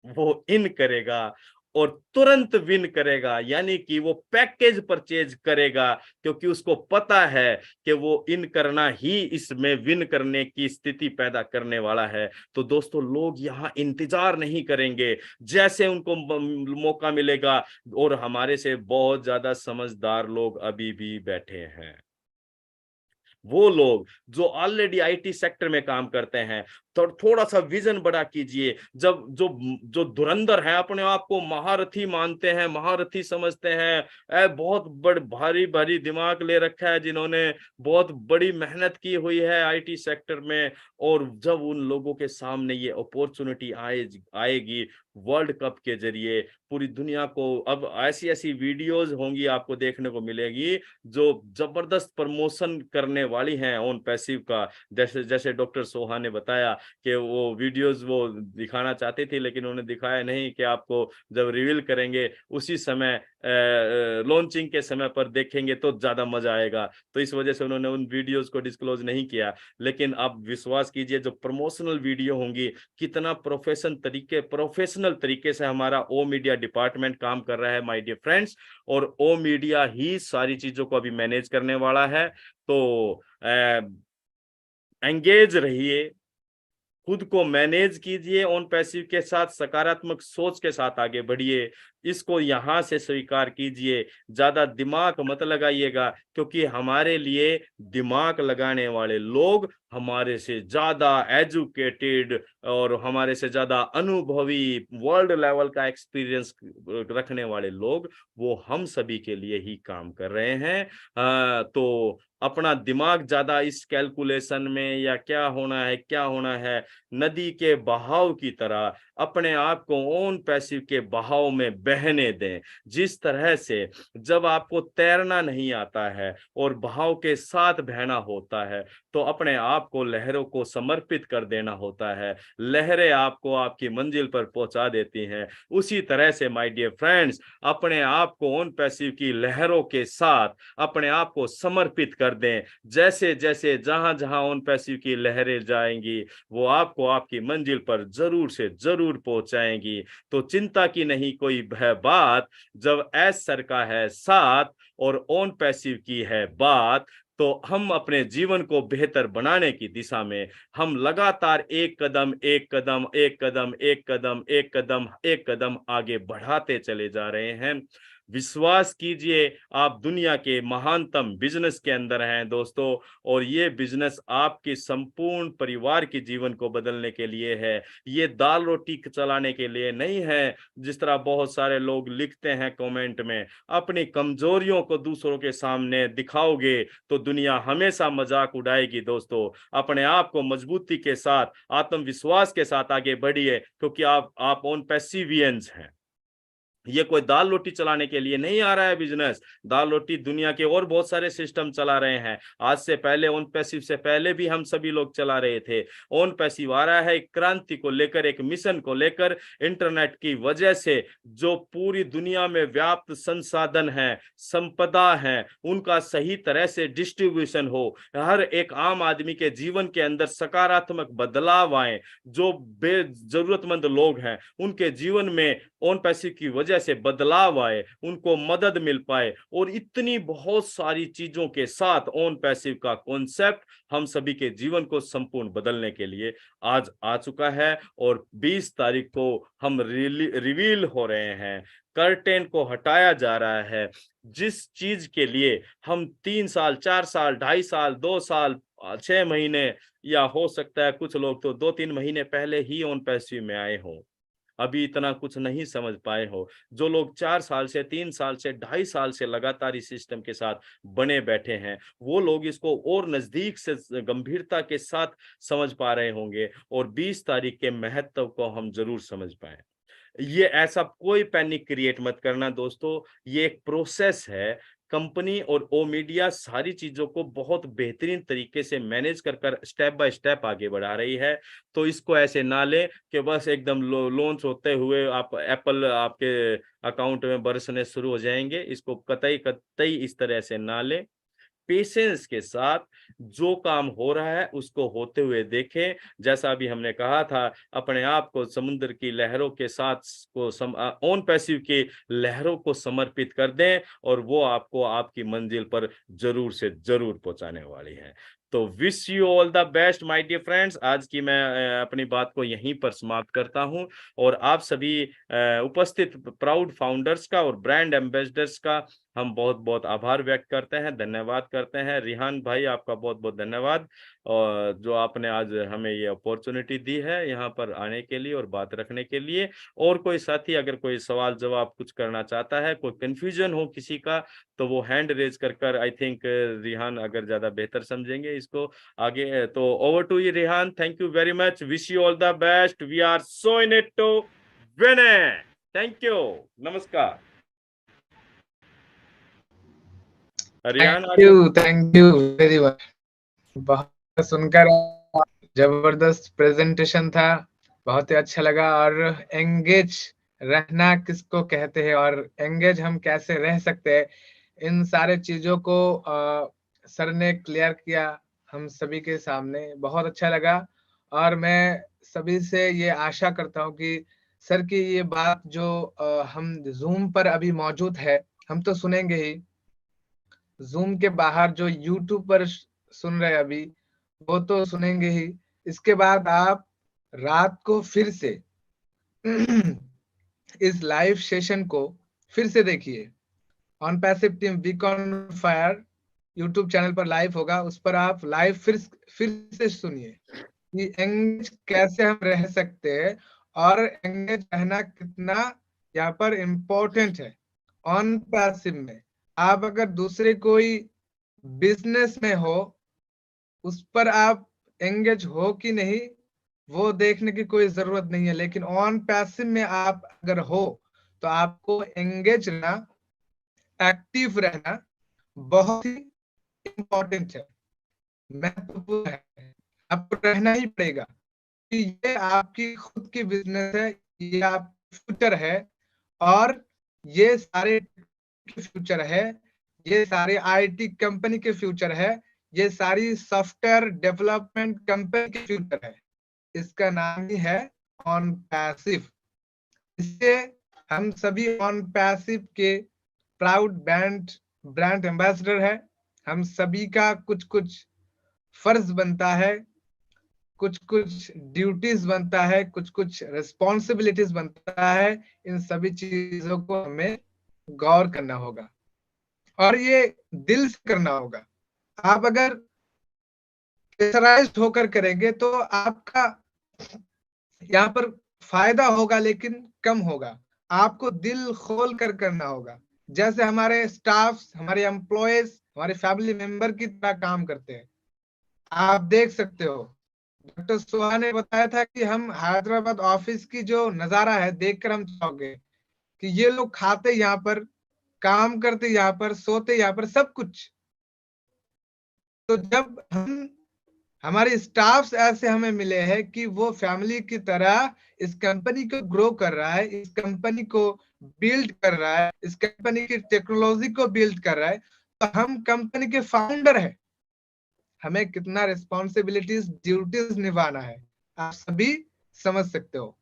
वो इन करेगा और तुरंत विन करेगा, यानी कि वो पैकेज परचेज करेगा, क्योंकि उसको पता है कि वो इन करना ही इसमें विन करने की स्थिति पैदा करने वाला है। तो दोस्तों, लोग यहाँ इंतजार नहीं करेंगे, जैसे उनको मौका मिलेगा। और हमारे से बहुत ज्यादा समझदार लोग अभी भी बैठे हैं, वो लोग जो ऑलरेडी आईटी सेक्टर में काम करते हैं। तो थोड़ा सा विजन बड़ा कीजिए। जब जो जो धुरंधर हैं, अपने आप को महारथी मानते हैं, महारथी समझते हैं, बहुत भारी भारी दिमाग ले रखा है, जिन्होंने बहुत बड़ी मेहनत की हुई है आईटी सेक्टर में, और जब उन लोगों के सामने ये अपॉर्चुनिटी आएगी वर्ल्ड कप के जरिए पूरी दुनिया को, अब ऐसी ऐसी वीडियोस होंगी आपको देखने को मिलेगी जो जबरदस्त प्रमोशन करने वाली हैं ऑन पैसिव का। जैसे जैसे डॉक्टर सोहा ने बताया कि वो वीडियोस वो दिखाना चाहते थे, लेकिन उन्होंने दिखाया नहीं, कि आपको जब रिवील करेंगे उसी समय लॉन्चिंग के समय पर देखेंगे तो ज्यादा मजा आएगा। तो इस वजह से उन्होंने उन वीडियोस को डिस्क्लोज नहीं किया। लेकिन आप विश्वास कीजिए, जो प्रमोशनल वीडियो होंगी, कितना प्रोफेशनल तरीके से हमारा ओ मीडिया डिपार्टमेंट काम कर रहा है माय डियर फ्रेंड्स, और ओ मीडिया ही सारी चीजों को अभी मैनेज करने वाला है। तो एंगेज रहिए, खुद को मैनेज कीजिए, ऑन पैसिव के साथ सकारात्मक सोच के साथ आगे बढ़िए, इसको यहां से स्वीकार कीजिए। ज्यादा दिमाग मत लगाइएगा, क्योंकि हमारे लिए दिमाग लगाने वाले लोग हमारे से ज्यादा एजुकेटेड और हमारे से ज्यादा अनुभवी, वर्ल्ड लेवल का एक्सपीरियंस रखने वाले लोग, वो हम सभी के लिए ही काम कर रहे हैं। तो अपना दिमाग ज्यादा इस कैलकुलेशन में या क्या होना है, नदी के बहाव की तरह अपने आप को ऑन पैसिव के बहाव में बहने दें। जिस तरह से जब आपको तैरना नहीं आता है और बहाव के साथ बहना होता है, तो अपने आप को लहरों को समर्पित कर देना होता है, लहरें आपको आपकी मंजिल पर पहुंचा देती हैं। उसी तरह से माय डियर फ्रेंड्स, अपने आप को ऑन पैसिव की लहरों के साथ अपने आप को समर्पित कर दें। जैसे जैसे जहां जहां ऑन पैसिव की लहरें जाएंगी, वो आपको आपकी मंजिल पर जरूर से जरूर पहुंचाएंगी। तो चिंता की नहीं कोई है बात, जब एस सर का है साथ और ऑन पैसिव की है बात, तो हम अपने जीवन को बेहतर बनाने की दिशा में हम लगातार एक कदम एक कदम एक कदम एक कदम एक कदम एक कदम आगे बढ़ाते चले जा रहे हैं। विश्वास कीजिए, आप दुनिया के महानतम बिजनेस के अंदर हैं दोस्तों, और ये बिजनेस आपके संपूर्ण परिवार के जीवन को बदलने के लिए है। ये दाल रोटी चलाने के लिए नहीं है, जिस तरह बहुत सारे लोग लिखते हैं कमेंट में। अपनी कमजोरियों को दूसरों के सामने दिखाओगे तो दुनिया हमेशा मजाक उड़ाएगी दोस्तों। अपने आप को मजबूती के साथ, आत्मविश्वास के साथ आगे बढ़िए, क्योंकि आप ऑन पैसिवियंस हैं। ये कोई दाल रोटी चलाने के लिए नहीं आ रहा है बिजनेस। दाल रोटी दुनिया के और बहुत सारे सिस्टम चला रहे हैं। आज से पहले, ऑन पैसिव से पहले भी हम सभी लोग चला रहे थे। ऑन पैसिव आ रहा है एक क्रांति को लेकर, एक मिशन को लेकर। इंटरनेट की वजह से जो पूरी दुनिया में व्याप्त संसाधन है, संपदा है, उनका सही तरह से डिस्ट्रीब्यूशन हो, हर एक आम आदमी के जीवन के अंदर सकारात्मक बदलाव आए, जो बेजरूरतमंद लोग हैं उनके जीवन में ऑन पैसिव की वजह से बदलाव आए, उनको मदद मिल पाए, और इतनी बहुत सारी चीजों के साथ ऑन पैसिव का कॉन्सेप्ट हम सभी के जीवन को संपूर्ण बदलने के लिए आज आ चुका है। और 20 तारीख को हम रिवील हो रहे हैं, कर्टेन को हटाया जा रहा है। जिस चीज के लिए हम 3 साल 4 साल 2.5 साल 2 साल 6 महीने, या हो सकता है कुछ लोग तो 2-3 महीने पहले ही ऑन पैसिव में आए हों, अभी इतना कुछ नहीं समझ पाए हो, जो लोग 4 साल से 3 साल से 2.5 साल से लगातार इस सिस्टम के साथ बने बैठे हैं, वो लोग इसको और नजदीक से गंभीरता के साथ समझ पा रहे होंगे और 20 तारीख के महत्व को हम जरूर समझ पाए। ये ऐसा कोई पैनिक क्रिएट मत करना दोस्तों, ये एक प्रोसेस है। कंपनी और ओ मीडिया सारी चीजों को बहुत बेहतरीन तरीके से मैनेज कर कर स्टेप बाय स्टेप आगे बढ़ा रही है। तो इसको ऐसे ना लें कि बस एकदम लॉन्च होते हुए आप एप्पल आपके अकाउंट में बरसने शुरू हो जाएंगे। इसको कतई कतई इस तरह से ना लें। पेशेंस के साथ जो काम हो रहा है उसको होते हुए देखें। जैसा अभी हमने कहा था, अपने आप को समुद्र की लहरों के साथ ऑन पैसिव की लहरों को समर्पित कर दें और वो आपको आपकी मंजिल पर जरूर से जरूर पहुंचाने वाली है। तो wish you all the best my dear friends. आज की मैं अपनी बात को यहीं पर समाप्त करता हूं और आप सभी उपस्थित प्राउड फाउंडर्स का और ब्रांड एम्बेसडर्स का हम बहुत बहुत आभार व्यक्त करते हैं, धन्यवाद करते हैं। रिहान भाई आपका बहुत बहुत धन्यवाद और जो आपने आज हमें ये अपॉर्चुनिटी दी है यहाँ पर आने के लिए और बात रखने के लिए। और कोई साथी अगर कोई सवाल जवाब कुछ करना चाहता है, कोई कंफ्यूजन हो किसी का, तो वो हैंड रेज कर कर आई थिंक रिहान अगर ज्यादा बेहतर समझेंगे इसको आगे। तो over to you Rihan, thank you very much, wish you all the best, we are so in it to win it. Thank you, नमस्कार। Rihan thank you very much. बहुत सुनकर जबरदस्त प्रेजेंटेशन था, बहुत ही अच्छा लगा। और एंगेज रहना किसको कहते हैं और एंगेज हम कैसे रह सकते हैं, इन सारे चीजों को सर ने क्लियर किया हम सभी के सामने, बहुत अच्छा लगा। और मैं सभी से ये आशा करता हूँ कि सर की ये बात जो हम जूम पर अभी मौजूद है, हम तो सुनेंगे ही, जूम के बाहर जो यूट्यूब पर सुन रहे अभी, वो तो सुनेंगे ही। इसके बाद आप रात को फिर से इस लाइव सेशन को फिर से देखिए। OnPassive team week on fire YouTube channel पर लाइव होगा, उस पर आप लाइव फिर से सुनिए कि एंगेज कैसे हम रह सकते हैं और एंगेज रहना कितना यहाँ पर इम्पोर्टेंट है। ऑन पैसिव में आप अगर दूसरे कोई बिजनेस में हो, उस पर आप एंगेज हो कि नहीं वो देखने की कोई जरूरत नहीं है, लेकिन ऑन पैसिव में आप अगर हो तो आपको एंगेज रहना, एक्टिव रहना बहुत ही इम्पोर्टेंट है, महत्वपूर्ण है। आपको रहना ही पड़ेगा कि ये आपकी खुद की बिजनेस है, ये आप फ्यूचर है और ये सारे के फ्यूचर है, ये सारे आईटी कंपनी के फ्यूचर है, ये सारी सॉफ्टवेयर डेवलपमेंट कंपनी के फ्यूचर है। इसका नाम ही है ऑन पैसिव। इससे हम सभी ऑन पैसिव के प्राउड ब्रांड एम्बेसडर है। हम सभी का कुछ कुछ फर्ज बनता है, कुछ कुछ ड्यूटीज बनता है, कुछ कुछ रिस्पॉन्सिबिलिटीज बनता है। इन सभी चीजों को हमें गौर करना होगा और ये दिल से करना होगा। आप अगर प्रेशराइज्ड होकर करेंगे तो आपका यहाँ पर फायदा होगा लेकिन कम होगा। आपको दिल खोल कर करना होगा, जैसे हमारे स्टाफ, हमारे एम्प्लॉयज हमारे फैमिली मेंबर की तरह काम करते हैं। आप देख सकते हो, डॉक्टर सुहा ने बताया था कि हम हैदराबाद ऑफिस की जो नजारा है देखकर हम चौंक गए कि ये लोग खाते यहाँ पर, काम करते यहाँ पर, सोते यहाँ पर, सब कुछ। तो जब हम हमारे स्टाफ्स ऐसे हमें मिले हैं कि वो फैमिली की तरह इस कंपनी को ग्रो कर रहा है, इस कंपनी को बिल्ड कर रहा है, इस कंपनी की टेक्नोलॉजी को बिल्ड कर रहा है, तो हम कंपनी के फाउंडर हैं, हमें कितना रिस्पॉन्सिबिलिटीज ड्यूटीज निभाना है आप सभी समझ सकते हो।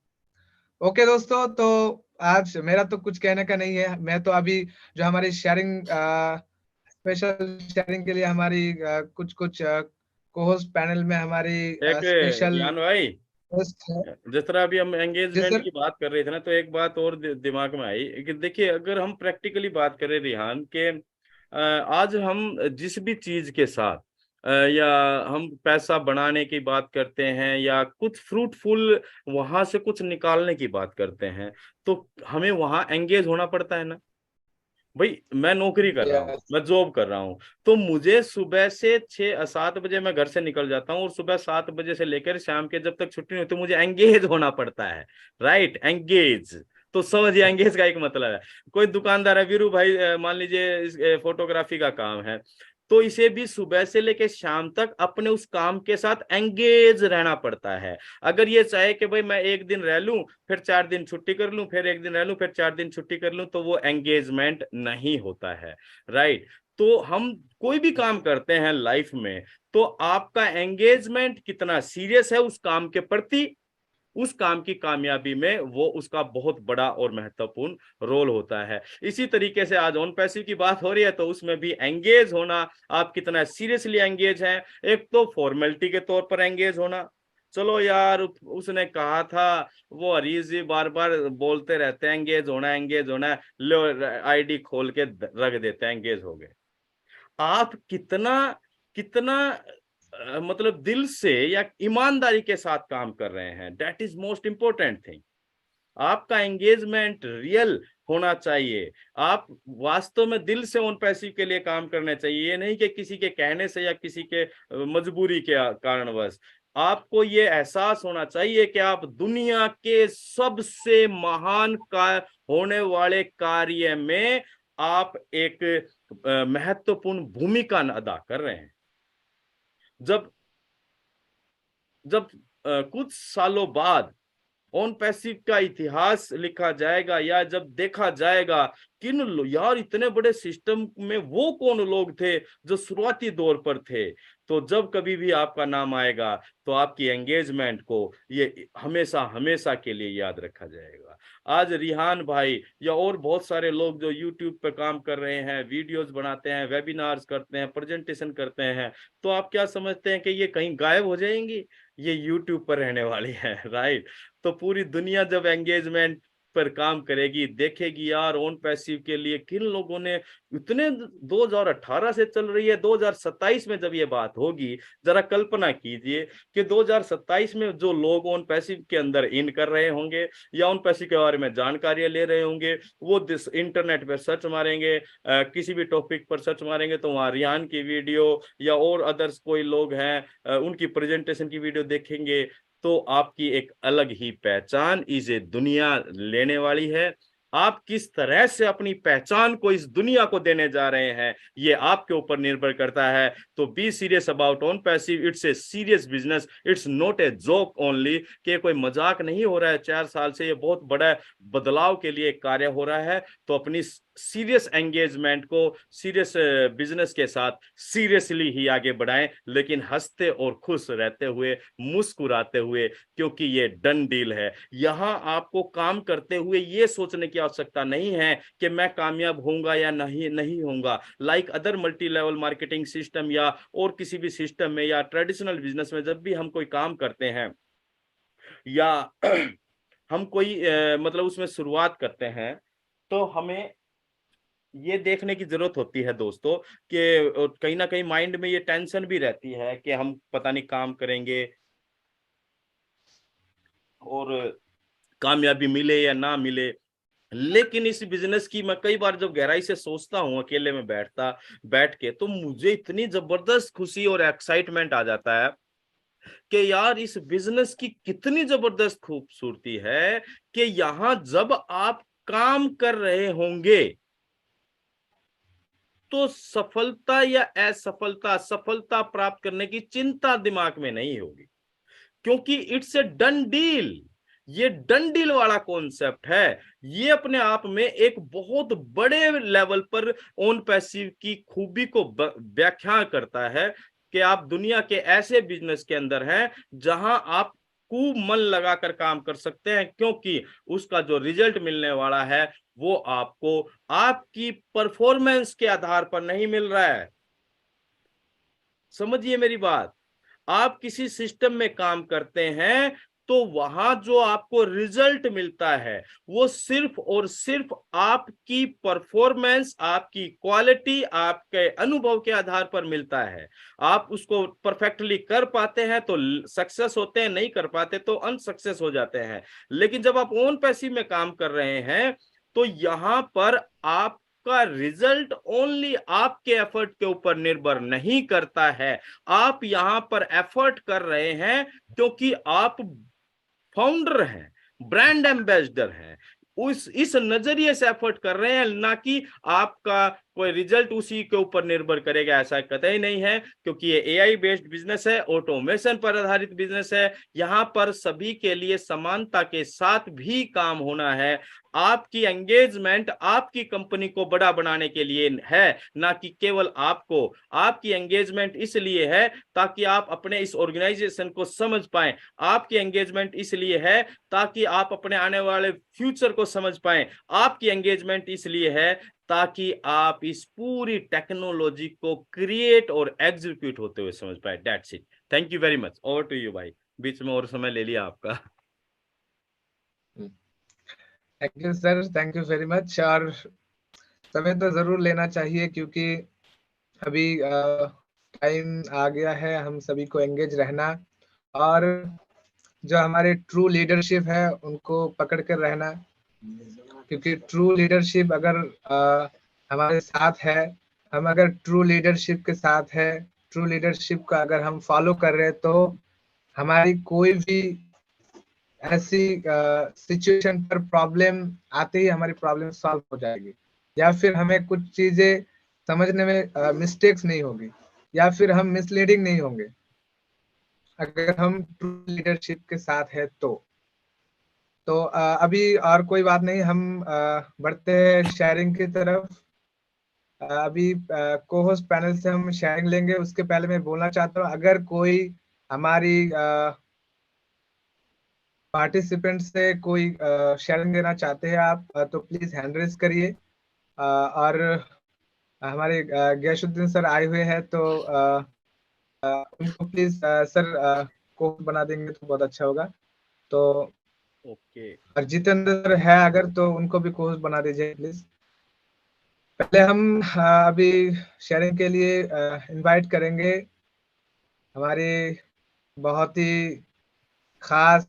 ओके दोस्तों, तो आज मेरा तो कुछ कहने का नहीं है। मैं तो अभी जो हमारी शेयरिंग स्पेशल शेयरिंग के लिए हमारी कुछ कुछ को-होस्ट पैनल में हमारी एक स्पेशल ज्ञान भाई, होस्ट है। जिस तरह अभी हम जी एंगेजमेंट सर। की बात कर रहे थे ना, तो एक बात और दिमाग में आई कि देखिए, अगर हम प्रैक्टिकली बात करें रिहान के आज हम जिस भी चीज के साथ या हम पैसा बढ़ाने की बात करते हैं या कुछ फ्रूटफुल वहां से कुछ निकालने की बात करते हैं, तो हमें वहां एंगेज होना पड़ता है ना। भाई मैं नौकरी कर रहा हूँ, यस, मैं जॉब कर रहा हूँ, तो मुझे सुबह से 6-7 बजे मैं घर से निकल जाता हूँ और सुबह 7 बजे से लेकर शाम के जब तक छुट्टी नहीं होती मुझे एंगेज होना पड़ता है। Right, engage. तो समझिए एंगेज का एक मतलब है, कोई दुकानदार है वीरू भाई, मान लीजिए फोटोग्राफी का काम है, तो इसे भी सुबह से लेकर शाम तक अपने उस काम के साथ एंगेज रहना पड़ता है। अगर ये चाहे कि भाई मैं एक दिन रह लूं फिर 4 दिन छुट्टी कर लूं, फिर एक दिन रह लूं फिर 4 दिन छुट्टी कर लूं, तो वो एंगेजमेंट नहीं होता है। राइट। तो हम कोई भी काम करते हैं लाइफ में, तो आपका एंगेजमेंट कितना सीरियस है उस काम के प्रति, उस काम की कामयाबी में वो उसका बहुत बड़ा और महत्वपूर्ण रोल होता है। इसी तरीके से आज ऑन पैसिव की बात हो रही है, तो उसमें भी एंगेज होना, आप कितना सीरियसली एंगेज हैं। एक तो फॉर्मेलिटी के तौर पर एंगेज होना, चलो यार उसने कहा था, वो हरीश जी बार बार बोलते रहते हैं एंगेज होना एंगेज होना, लो आईडी खोल के रख देते हैं एंगेज हो गए। आप कितना कितना मतलब दिल से या ईमानदारी के साथ काम कर रहे हैं, that is most important thing. आपका एंगेजमेंट रियल होना चाहिए, आप वास्तव में दिल से उन पैसे के लिए काम करने चाहिए, ये नहीं कि किसी के कहने से या किसी के मजबूरी के कारणवश। आपको ये एहसास होना चाहिए कि आप दुनिया के सबसे महान का होने वाले कार्य में आप एक महत्वपूर्ण भूमिका अदा कर रहे हैं। जब जब कुछ सालों बाद ऑन पैसिव का इतिहास लिखा जाएगा या जब देखा जाएगा यार इतने बड़े सिस्टम में वो कौन लोग थे जो शुरुआती दौर पर थे, तो जब कभी भी आपका नाम आएगा तो आपकी एंगेजमेंट को ये हमेशा हमेशा के लिए याद रखा जाएगा। आज रिहान भाई या और बहुत सारे लोग जो यूट्यूब पर काम कर रहे हैं, वीडियोस बनाते हैं, वेबिनार्स करते हैं, प्रेजेंटेशन करते हैं, तो आप क्या समझते हैं कि ये कहीं गायब हो जाएंगी? ये यूट्यूब पर रहने वाली है। राइट। तो पूरी दुनिया जब एंगेजमेंट पर काम करेगी, देखेगी यार ऑन पैसिव के लिए किन लोगों ने इतने 2018 से चल रही है, 2027 में जब ये बात होगी, जरा कल्पना कीजिए कि 2027 में जो लोग ऑन पैसिव के अंदर इन कर रहे होंगे या ऑन पैसिव के बारे में जानकारी ले रहे होंगे, वो इंटरनेट पर सर्च मारेंगे, किसी भी टॉपिक पर सर्च मारेंगे तो वहां रिहान की वीडियो या और अदर्स कोई लोग हैं उनकी प्रेजेंटेशन की वीडियो देखेंगे, तो आपकी एक अलग ही पहचान इसे दुनिया लेने वाली है। आप किस तरह से अपनी पहचान को इस दुनिया को देने जा रहे हैं ये आपके ऊपर निर्भर करता है। तो be serious about on passive, it's a serious business, it's not a joke only, कि कोई मजाक नहीं हो रहा है। 4 साल से ये बहुत बड़ा बदलाव के लिए कार्य हो रहा है, तो अपनी सीरियस एंगेजमेंट को सीरियस बिजनेस के साथ सीरियसली ही आगे बढ़ाएं, लेकिन हंसते और खुश रहते हुए, मुस्कुराते हुए, क्योंकि ये डन डील है। यहां आपको काम करते हुए ये सोचने की आवश्यकता नहीं है कि मैं कामयाब होऊंगा या नहीं नहीं होऊंगा। Like other multi level marketing system या और किसी भी सिस्टम में या ट्रेडिशनल बिजनेस में, जब भी हम कोई काम करते हैं या हम कोई मतलब उसमें शुरुआत करते हैं, तो हमें ये देखने की जरूरत होती है दोस्तों कि कहीं ना कहीं माइंड में ये टेंशन भी रहती है कि हम पता नहीं काम करेंगे और कामयाबी मिले या ना मिले। लेकिन इस बिजनेस की मैं कई बार जब गहराई से सोचता हूँ अकेले में बैठ के, तो मुझे इतनी जबरदस्त खुशी और एक्साइटमेंट आ जाता है कि यार इस बिजनेस की कितनी जबरदस्त खूबसूरती है कि यहाँ जब आप काम कर रहे होंगे तो सफलता या असफलता, सफलता प्राप्त करने की चिंता दिमाग में नहीं होगी, क्योंकि इट्स ए डन डील। ये डन डील वाला कॉन्सेप्ट है, ये अपने आप में एक बहुत बड़े लेवल पर ओन पैसिव की खूबी को व्याख्या करता है कि आप दुनिया के ऐसे बिजनेस के अंदर हैं जहां आप खूब मन लगाकर काम कर सकते हैं, क्योंकि उसका जो रिजल्ट मिलने वाला है वो आपको आपकी परफॉर्मेंस के आधार पर नहीं मिल रहा है। समझिए मेरी बात। आप किसी सिस्टम में काम करते हैं तो वहां जो आपको रिजल्ट मिलता है वो सिर्फ और सिर्फ आपकी परफॉर्मेंस, आपकी क्वालिटी, आपके अनुभव के आधार पर मिलता है। आप उसको परफेक्टली कर पाते हैं तो सक्सेस होते हैं, नहीं कर पाते तो अनसक्सेस हो जाते हैं। लेकिन जब आप ओन पैसिव में काम कर रहे हैं तो यहां पर आपका रिजल्ट ओनली आपके एफर्ट के ऊपर निर्भर नहीं करता है। आप यहां पर एफर्ट कर रहे हैं क्योंकि आप फाउंडर हैं, ब्रांड एम्बेसडर हैं, इस नजरिए से एफर्ट कर रहे हैं, ना कि आपका कोई रिजल्ट उसी के ऊपर निर्भर करेगा, ऐसा कतई नहीं है। क्योंकि ये एआई बेस्ड बिजनेस है, ऑटोमेशन पर आधारित बिजनेस है, यहां पर सभी के लिए समानता के साथ भी काम होना है। आपकी एंगेजमेंट आपकी कंपनी को बड़ा बनाने के लिए है, ना कि केवल आपको। आपकी एंगेजमेंट इसलिए है ताकि आप अपने इस ऑर्गेनाइजेशन को समझ पाएं। आपकी एंगेजमेंट इसलिए है ताकि आप अपने आने वाले फ्यूचर को समझ पाएं। आपकी एंगेजमेंट इसलिए है ताकि आप इस पूरी टेक्नोलॉजी को क्रिएट और एग्जीक्यूट होते हुए समझ पाए। That's it. Thank you very much. Over to you भाई, बीच में और समय ले लिया आपका। Thank you sir, thank you very much. और समय तो जरूर लेना चाहिए क्योंकि अभी टाइम आ गया है हम सभी को एंगेज रहना, और जो हमारे ट्रू लीडरशिप है उनको पकड़ कर रहना। क्योंकि ट्रू लीडरशिप अगर हमारे साथ है, हम अगर ट्रू लीडरशिप के साथ है, ट्रू लीडरशिप का अगर हम फॉलो कर रहे हैं, तो हमारी कोई भी ऐसी सिचुएशन पर प्रॉब्लम आते ही हमारी प्रॉब्लम सॉल्व हो जाएगी, या फिर हमें कुछ चीजें समझने में मिस्टेक्स नहीं होगी, या फिर हम मिसलीडिंग नहीं होंगे अगर हम ट्रू लीडरशिप के साथ है तो अभी और कोई बात नहीं, हम बढ़ते हैं शेयरिंग की तरफ। अभी को होस्ट पैनल से हम शेयरिंग लेंगे। उसके पहले मैं बोलना चाहता हूँ, अगर कोई हमारी पार्टिसिपेंट से कोई शेयरिंग देना चाहते हैं आप, तो प्लीज हैंड रेज करिए। और हमारे गैशुद्दीन सर आए हुए हैं, तो उनको प्लीज सर को बना देंगे तो बहुत अच्छा होगा। तो ओके, और जितेंद्र है अगर, तो उनको भी कोच बना दीजिए प्लीज। पहले हम अभी शेयरिंग के लिए इनवाइट करेंगे हमारे बहुत ही खास,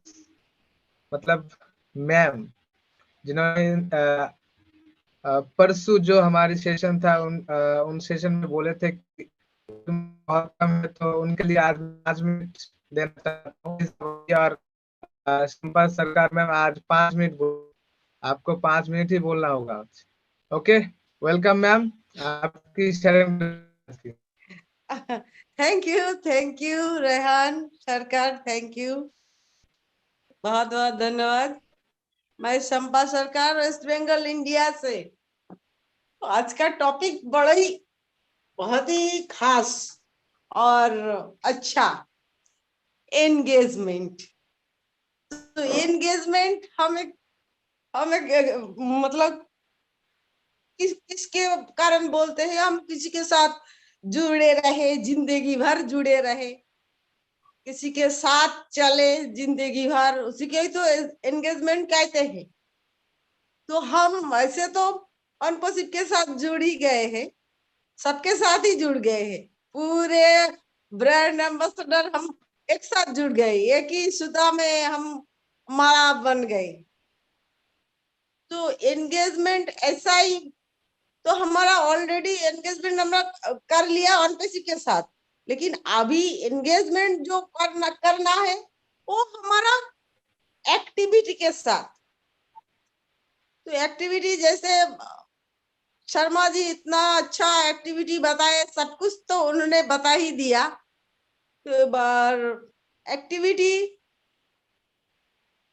मतलब मैम, जिन्होंने परसों जो हमारी सेशन था उन सेशन में बोले थे कि बहुत कम है, तो उनके लिए आज 5 मिनट देना चाहता हूँ। और संपर्क सरकार मैम आज 5 मिनट आपको 5 मिनट ही बोलना होगा। ओके, वेलकम मैम, आपकी शेयरिंग। थैंक यू रेहान सरकार, थैंक यू, बहुत बहुत धन्यवाद। मैं शंपा सरकार, वेस्ट बंगाल इंडिया से। आज का टॉपिक बहुत ही खास और अच्छा, एंगेजमेंट। तो एंगेजमेंट हमें मतलब किसके कारण बोलते हैं? हम किसी के साथ जुड़े रहे, जिंदगी भर जुड़े रहे, किसी के साथ चले जिंदगी भर, उसी के ही तो एंगेजमेंट कहते हैं। तो हम ऐसे तो अनपसिव के साथ जुड़ ही गए हैं, सबके साथ ही जुड़ गए हैं, पूरे ब्रांड एम्बेसडर हम एक साथ जुड़ गए, एक ही सुता में हम हमारा बन गए। तो एंगेजमेंट ऐसा ही, तो हमारा ऑलरेडी एंगेजमेंट हमने कर लिया अनपसिव के साथ, लेकिन अभी एंगेजमेंट जो करना है वो हमारा एक्टिविटी के साथ। तो एक्टिविटी जैसे शर्मा जी इतना अच्छा एक्टिविटी बताए, सब कुछ तो उन्होंने बता ही दिया। तो बार एक्टिविटी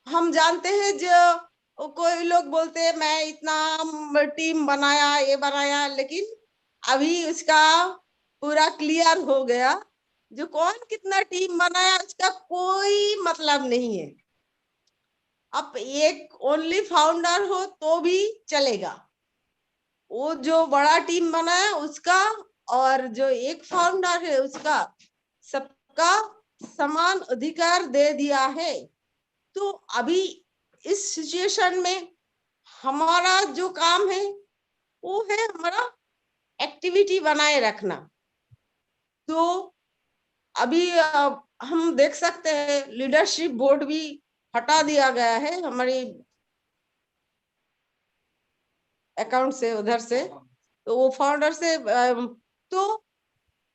हम जानते हैं, जो कोई लोग बोलते हैं मैं इतना टीम बनाया, ये बनाया, लेकिन अभी उसका पूरा क्लियर हो गया, जो कौन कितना टीम बनाया उसका कोई मतलब नहीं है। अब एक ओनली फाउंडर हो तो भी चलेगा, वो जो बड़ा टीम बनाया उसका और जो एक फाउंडर है उसका, सबका समान अधिकार दे दिया है। तो अभी इस सिचुएशन में हमारा जो काम है वो है हमारा एक्टिविटी बनाए रखना। तो अभी हम देख सकते हैं लीडरशिप बोर्ड भी हटा दिया गया है हमारी अकाउंट से, उधर से। तो वो फाउंडर से तो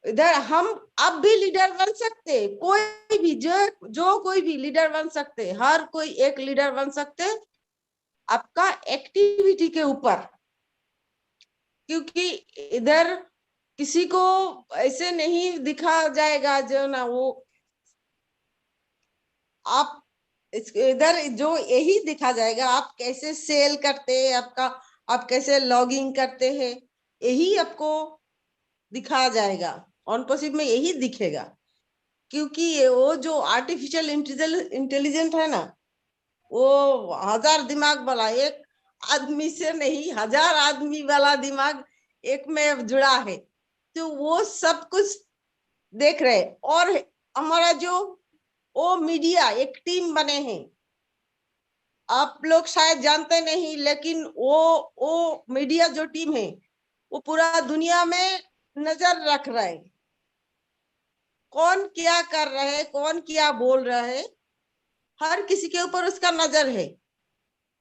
इधर हम अब भी लीडर बन सकते, कोई भी जो कोई भी लीडर बन सकते, हर कोई एक लीडर बन सकते आपका एक्टिविटी के ऊपर। क्योंकि इधर किसी को ऐसे नहीं दिखा जाएगा जो ना वो आप इधर जो यही दिखा जाएगा आप कैसे सेल करते हैं, आप कैसे लॉगिंग करते हैं, यही आपको दिखाया जाएगा। ऑनपोसिव में यही दिखेगा। क्योंकि वो जो आर्टिफिशियल इंटेलिजेंट है ना, वो 1000 दिमाग वाला, एक आदमी से नहीं 1000 आदमी वाला दिमाग एक में जुड़ा है। तो वो सब कुछ देख रहे। और हमारा जो वो मीडिया एक टीम बने हैं, आप लोग शायद जानते नहीं, लेकिन वो मीडिया जो टीम है वो पूरा दुनिया में नजर रख रहा है, कौन क्या कर रहे हैं, कौन क्या बोल रहे हैं, हर किसी के ऊपर उसका नजर है।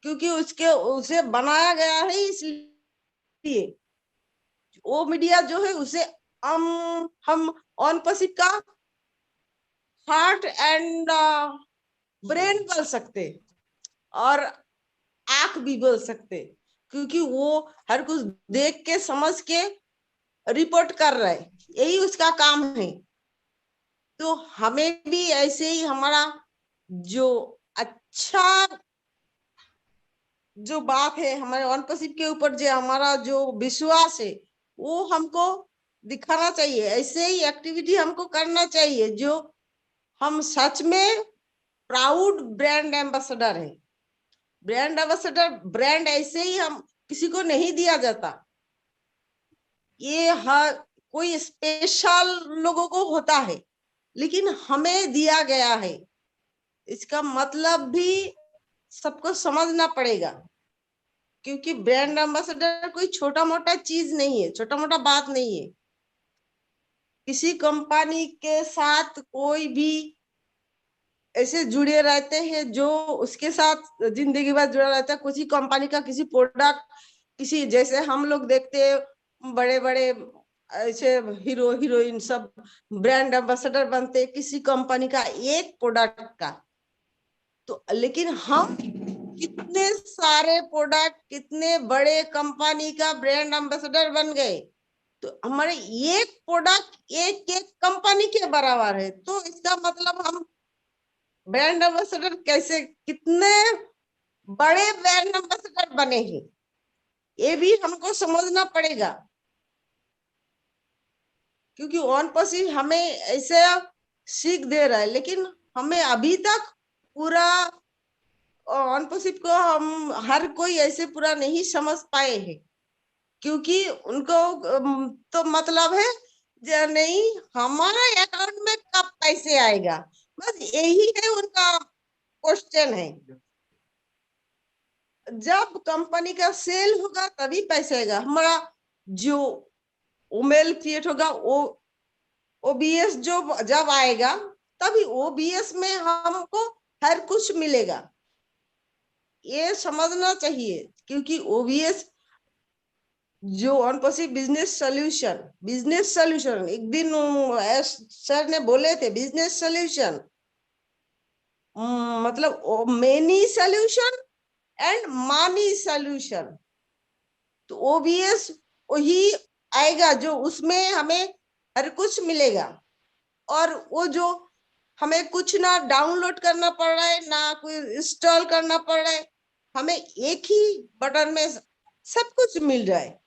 क्योंकि उसे बनाया गया है इसलिए। वो मीडिया जो है उसे हम ऑनपोसिव का हार्ट एंड ब्रेन बोल सकते और आंख भी बोल सकते, क्योंकि वो हर कुछ देख के समझ के रिपोर्ट कर रहे, यही उसका काम है। तो हमें भी ऐसे ही हमारा जो अच्छा जो बात है हमारे ऑनपोसिव के ऊपर, जो हमारा जो विश्वास है वो हमको दिखाना चाहिए। ऐसे ही एक्टिविटी हमको करना चाहिए जो हम सच में प्राउड ब्रांड एम्बेसडर है। ब्रांड एम्बेसडर ब्रांड ऐसे ही हम किसी को नहीं दिया जाता, ये हर कोई स्पेशल लोगों को होता है, लेकिन हमें दिया गया है। इसका मतलब भी सबको समझना पड़ेगा। क्योंकि ब्रांड एम्बेसडर कोई छोटा मोटा चीज नहीं है, छोटा मोटा बात नहीं है। किसी कंपनी के साथ कोई भी ऐसे जुड़े रहते हैं जो उसके साथ जिंदगी भर जुड़ा रहता है। किसी कंपनी का किसी प्रोडक्ट, किसी जैसे हम लोग देखते हैं बड़े बड़े ऐसे हीरो हीरोइन सब ब्रांड एम्बेसडर बनते किसी कंपनी का एक प्रोडक्ट का। तो लेकिन हम कितने सारे प्रोडक्ट, कितने बड़े कंपनी का ब्रांड एम्बेसडर बन गए। तो हमारे एक प्रोडक्ट एक एक कंपनी के बराबर है। तो इसका मतलब हम ब्रांड एम्बेसडर कैसे, कितने बड़े ब्रांड एम्बेसडर बने हैं, ये भी हमको समझना पड़ेगा। क्योंकि ऑनपोसिव हमें ऐसे सीख दे रहा है, लेकिन हमें अभी तक पूरा ऑनपोसिव को हम हर कोई ऐसे पूरा नहीं समझ पाए हैं। क्योंकि उनको तो मतलब है जो नहीं हमारा अकाउंट में कब पैसे आएगा, बस यही है उनका क्वेश्चन है। जब कंपनी का सेल होगा तभी पैसे आएगा। हमारा जो ईमेल क्रिएट होगा वो ओबीएस जो जब आएगा तभी ओबीएस में हमको हर कुछ मिलेगा, ये समझना चाहिए। क्योंकि ओबीएस जो ऑनपोसिव बिजनेस सॉल्यूशन एक दिन सर ने बोले थे, बिजनेस सॉल्यूशन मतलब many solution and money solution. तो ओबीएस वही आएगा जो उसमें हमें हर कुछ मिलेगा। और वो जो हमें कुछ ना डाउनलोड करना पड़ रहा है, ना कोई इंस्टॉल करना पड़ रहा है, हमें एक ही बटन में सब कुछ मिल रहा है।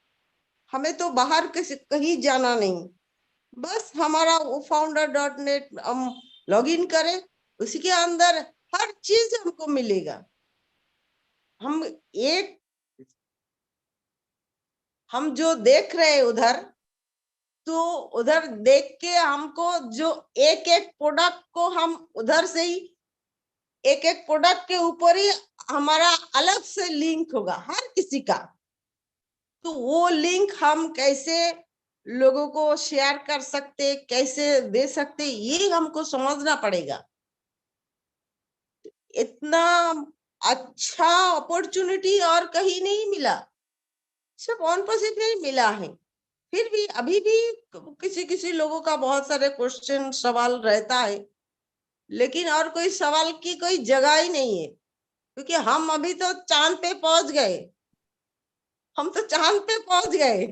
हमें तो बाहर कहीं जाना नहीं, बस हमारा वो founder.net हम लॉग इन करें, उसी के अंदर हर चीज हमको मिलेगा। हम जो देख रहे हैं उधर, तो उधर देख के हमको जो एक एक प्रोडक्ट को हम उधर से ही एक एक प्रोडक्ट के ऊपर ही हमारा अलग से लिंक होगा हर किसी का। तो वो लिंक हम कैसे लोगों को शेयर कर सकते, कैसे दे सकते, ये हमको समझना पड़ेगा। इतना अच्छा अपॉर्चुनिटी और कहीं नहीं मिला, सिर्फ OnPosit में ही मिला है। फिर भी अभी भी किसी किसी लोगों का बहुत सारे क्वेश्चन सवाल रहता है, लेकिन और कोई सवाल की कोई जगह ही नहीं है, क्योंकि हम अभी तो चांद पे पहुंच गए। हम तो चांद पे पहुंच गए।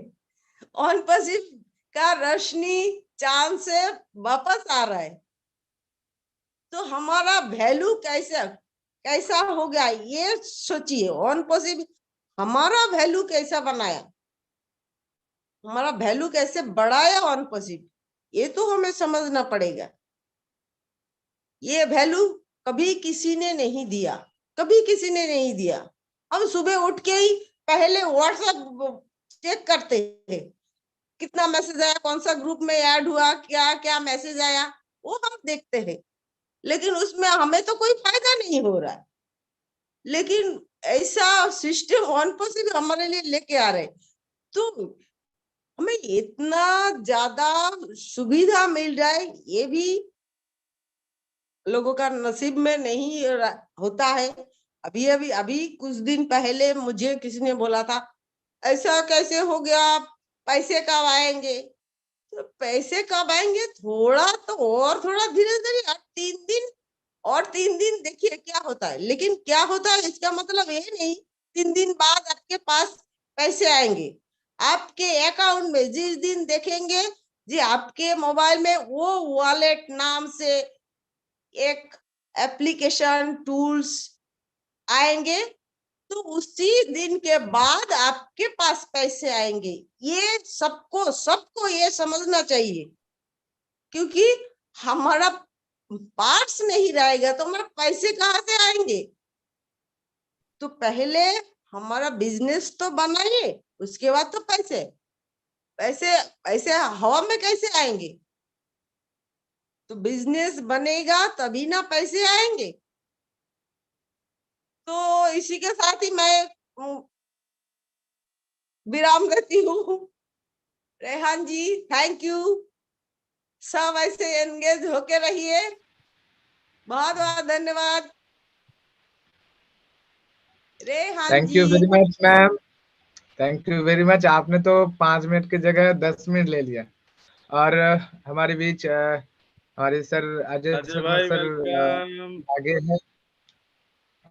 OnPosit का रोशनी चांद से वापस आ रहा है। तो हमारा वैल्यू कैसा हो गया, ये सोचिए। OnPosit हमारा वैल्यू कैसा बनाया, हमारा वैल्यू कैसे बढ़ाया OnPosit, ये तो हमें समझना पड़ेगा। ये वैल्यू कभी किसी ने नहीं दिया, कभी किसी ने नहीं दिया। हम सुबह उठ के ही पहले व्हाट्सएप चेक करते हैं, कितना मैसेज आया, कौन सा ग्रुप में ऐड हुआ, क्या क्या मैसेज आया, वो हम देखते हैं। लेकिन उसमें हमें तो कोई फायदा नहीं हो रहा है। लेकिन ऐसा सिस्टम OnPosit हमारे लिए लेके आ रहे, तो हमें इतना ज्यादा सुविधा मिल रहा है, ये भी लोगों का नसीब में नहीं होता है। अभी कुछ दिन पहले मुझे किसी ने बोला था, ऐसा कैसे हो गया, पैसे कब आएंगे। तो पैसे कब आएंगे, थोड़ा तो और थोड़ा धीरे धीरे, और 3 दिन देखिए क्या होता है। लेकिन क्या होता है इसका मतलब ये नहीं 3 दिन बाद आपके पास पैसे आएंगे। आपके अकाउंट में जिस दिन देखेंगे जी, आपके मोबाइल में वो वॉलेट नाम से एक एप्लीकेशन टूल्स आएंगे, तो उसी दिन के बाद आपके पास पैसे आएंगे। ये सबको ये समझना चाहिए, क्योंकि हमारा पार्ट्स नहीं रहेगा तो हमारे पैसे कहाँ से आएंगे। तो पहले हमारा बिजनेस तो बनाइए, उसके बाद तो पैसे पैसे हवा में कैसे आएंगे। तो बिजनेस बनेगा तभी ना पैसे आएंगे। तो इसी के साथ ही मैं विराम देती हूँ। रेहान जी थैंक यू, सब ऐसे एंगेज होके रहिए। बहुत बहुत धन्यवाद रेहान थैंक जी। You very much ma'am, thank you very much. आपने तो 5 मिनट की जगह 10 मिनट ले लिया। और हमारे बीच हमारे सर अजय अजय शर्मा भाई सर वेलकम। आगे हैं,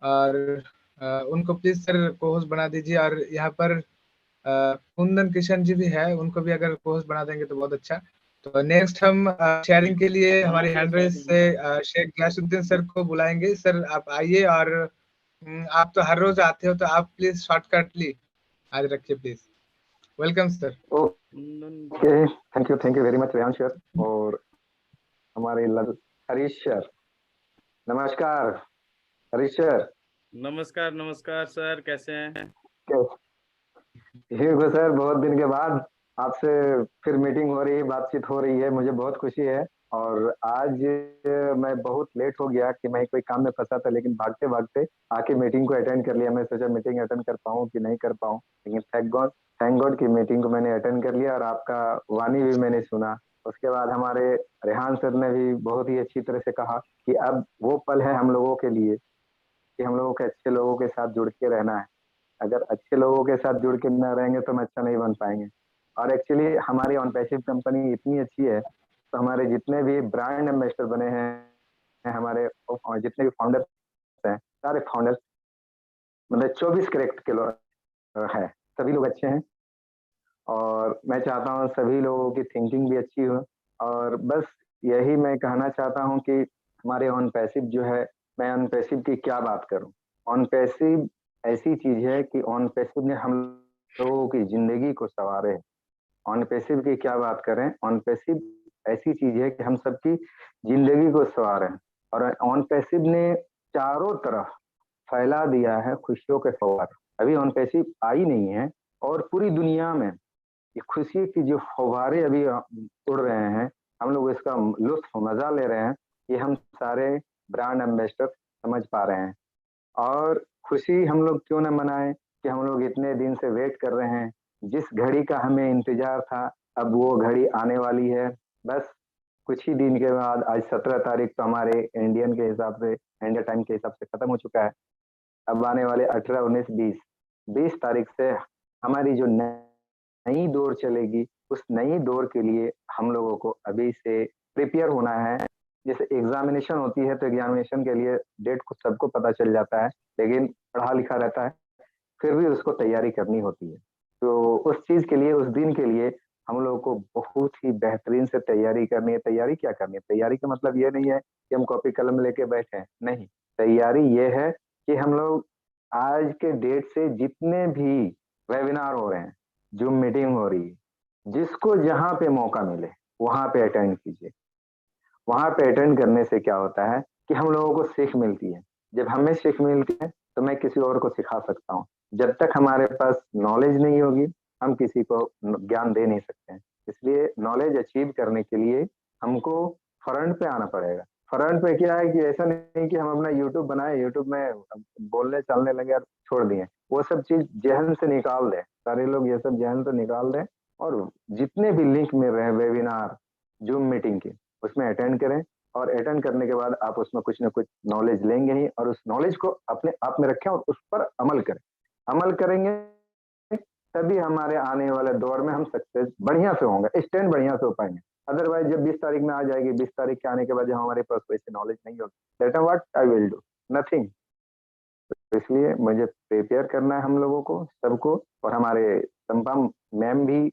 और उनको प्लीज सर को होस्ट बना दीजिए। और यहाँ पर कुंदन किशन जी भी है, उनको भी अगर को होस्ट बना देंगे तो बहुत अच्छा। तो नेक्स्ट हम शेयरिंग के लिए हमारी हैंड रेस से शेख गयासुद्दीन सर को बुलाएंगे। सर आप आइए, और आप तो हर रोज आते हो, तो आप प्लीज शॉर्टकटली आज रखिए please. Welcome sir. Okay, thank you very much Rehan sir. और हमारे हरीश सर, नमस्कार हरीश सर। नमस्कार नमस्कार सर, कैसे हैं? ठीक हो सर, बहुत दिन के बाद आपसे फिर मीटिंग हो रही है, बातचीत हो रही है, मुझे बहुत खुशी है। और आज मैं बहुत लेट हो गया कि मैं कोई काम में फंसा था, लेकिन भागते भागते आके मीटिंग को अटेंड कर लिया। मैं सोचा मीटिंग अटेंड कर पाऊँ कि नहीं कर पाऊँ, लेकिन थैंक गॉड की मीटिंग को मैंने अटेंड कर लिया और आपका वाणी भी मैंने सुना। उसके बाद हमारे रेहान सर ने भी बहुत ही अच्छी तरह से कहा कि अब वो पल है हम लोगों के लिए कि हम लोगों के अच्छे लोगों के साथ जुड़ के रहना है। अगर अच्छे लोगों के साथ जुड़ के न रहेंगे तो हम अच्छा नहीं बन पाएंगे। और एक्चुअली हमारी OnPassive कंपनी इतनी अच्छी है, तो हमारे जितने भी ब्रांड एम्बेसडर बने हैं, हमारे जितने भी फाउंडर्स हैं, सारे फाउंडर्स मतलब 24 कैरेक्टर के लोग हैं, सभी लोग अच्छे हैं। और मैं चाहता हूँ सभी लोगों की थिंकिंग भी अच्छी हो। और बस यही मैं कहना चाहता हूँ कि हमारे OnPassive जो है, मैं OnPassive की क्या बात करूँ। OnPassive ऐसी चीज है कि OnPassive ने हम लोगों की जिंदगी को संवारे है। OnPassive की क्या बात करें, OnPassive ऐसी चीज है कि हम सबकी जिंदगी को संवारे हैं। और OnPassive ने चारों तरफ फैला दिया है खुशियों के फव्वारे। अभी OnPassive आई नहीं है, और पूरी दुनिया में ये खुशी की जो फव्वारे अभी उड़ रहे हैं, हम लोग इसका लुत्फ मजा ले रहे हैं। ये हम सारे ब्रांड एम्बेसडर समझ पा रहे हैं। और खुशी हम लोग क्यों ना मनाएं कि हम लोग इतने दिन से वेट कर रहे हैं, जिस घड़ी का हमें इंतजार था अब वो घड़ी आने वाली है। बस कुछ ही दिन के बाद, आज 17 तारीख तो हमारे इंडियन के हिसाब से, इंडिया टाइम के हिसाब से खत्म हो चुका है। अब आने वाले 18, 19, 20 तारीख से हमारी जो नई दौर चलेगी, उस नई दौर के लिए हम लोगों को अभी से प्रिपेयर होना है। जैसे एग्जामिनेशन होती है तो एग्जामिनेशन के लिए डेट को सबको पता चल जाता है, लेकिन पढ़ा लिखा रहता है फिर भी उसको तैयारी करनी होती है। तो उस चीज के लिए, उस दिन के लिए हम लोगों को बहुत ही बेहतरीन से तैयारी करनी है। तैयारी क्या करनी है? तैयारी का मतलब ये नहीं है कि हम कॉपी कलम लेके बैठे हैं, नहीं। तैयारी ये है कि हम लोग आज के डेट से जितने भी वेबिनार हो रहे हैं, जूम मीटिंग हो रही है, जिसको जहां पे मौका मिले वहां पे अटेंड कीजिए। वहां पे अटेंड करने से क्या होता है कि हम लोगों को सीख मिलती है। जब हमें सीख मिलती है तो मैं किसी और को सिखा सकता हूँ। जब तक हमारे पास नॉलेज नहीं होगी, हम किसी को ज्ञान दे नहीं सकते हैं। इसलिए नॉलेज अचीव करने के लिए हमको फ्रंट पे आना पड़ेगा। फ्रंट पे क्या है कि ऐसा नहीं कि हम अपना यूट्यूब बनाए, यूट्यूब में बोलने चलने लगे और छोड़ दिए। वो सब चीज जहन से निकाल दें, सारे लोग ये सब जहन से निकाल दें और जितने भी लिंक मिल रहे हैं वेबिनार, जूम मीटिंग के, उसमें अटेंड करें। और अटेंड करने के बाद आप उसमें कुछ ना कुछ नॉलेज लेंगे ही, और उस नॉलेज को अपने आप में रखें और उस पर अमल करें। अमल करेंगे तभी हमारे आने वाले दौर में हम सक्सेस बढ़िया से होंगे, स्टैंड बढ़िया से हो पाएंगे। अदरवाइज जब 20 तारीख में आ जाएगी, 20 तारीख के आने के बाद जब हमारे पास वैसे नॉलेज नहीं होगी, that what I will do, nothing. तो इसलिए मुझे प्रिपेयर करना है हम लोगों को, सबको। और हमारे चंपा मैम भी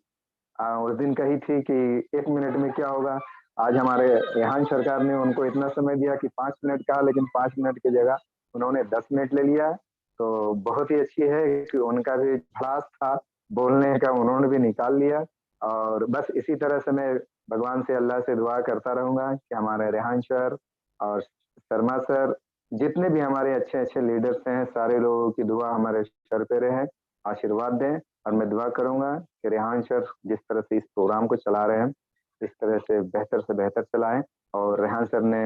उस दिन कही थी कि 1 मिनट में क्या होगा। आज हमारे यहाँ सरकार ने उनको इतना समय दिया कि 5 मिनट कहा, लेकिन 5 मिनट की जगह उन्होंने 10 मिनट ले लिया। तो बहुत ही अच्छी है कि उनका भी भड़ास था बोलने का, उन्होंने भी निकाल लिया। और बस इसी तरह से मैं भगवान से, अल्लाह से दुआ करता रहूंगा कि हमारे रेहान सर और शर्मा सर, जितने भी हमारे अच्छे अच्छे लीडर्स हैं, सारे लोगों की दुआ हमारे सर पे रहे, आशीर्वाद दें। और मैं दुआ करूंगा कि रेहान सर जिस तरह से इस प्रोग्राम को चला रहे हैं, इस तरह से बेहतर चलाएं। और रेहान सर ने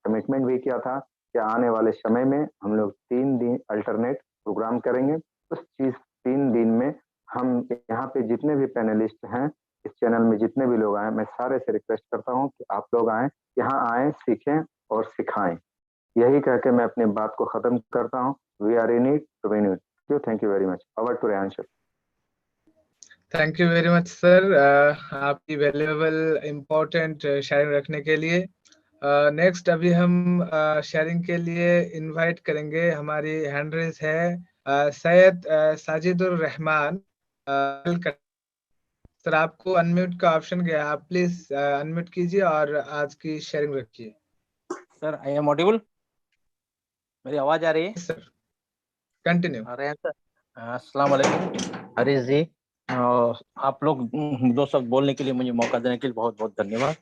कमिटमेंट भी किया था कि आने वाले समय में हम लोग 3 दिन अल्टरनेट प्रोग्राम करेंगे। उस चीज 3 दिन में हम यहाँ पे जितने भी पैनलिस्ट हैं, इस चैनल में जितने भी लोग आए, मैं सारे से रिक्वेस्ट करता हूँ कि आप लोग आए, यहाँ आए, सीखें और सिखाएं। यही कह के मैं अपनी बात को खत्म करता हूँ। We are in it to win it. Thank you very much. Over to Rehan sir. Thank you very much sir, आपकी वैल्यूएबल इम्पोर्टेंट शेयरिंग रखने के लिए। नेक्स्ट अभी हम शेयरिंग के लिए इनवाइट करेंगे, हमारी हैंड रेज है सैयद साजिदुर रहमान। सर आपको अनम्यूट का ऑप्शन गया, आप प्लीज अनम्यूट कीजिए और आज की शेयरिंग रखिए। Sir I am Audible? मेरी आवाज आ रही है? Sir continue. अरे सर, अस्सलाम वालेकुम हरीश जी। आप लोग 2 शब्द बोलने के लिए मुझे मौका देने के लिए बहुत बहुत धन्यवाद।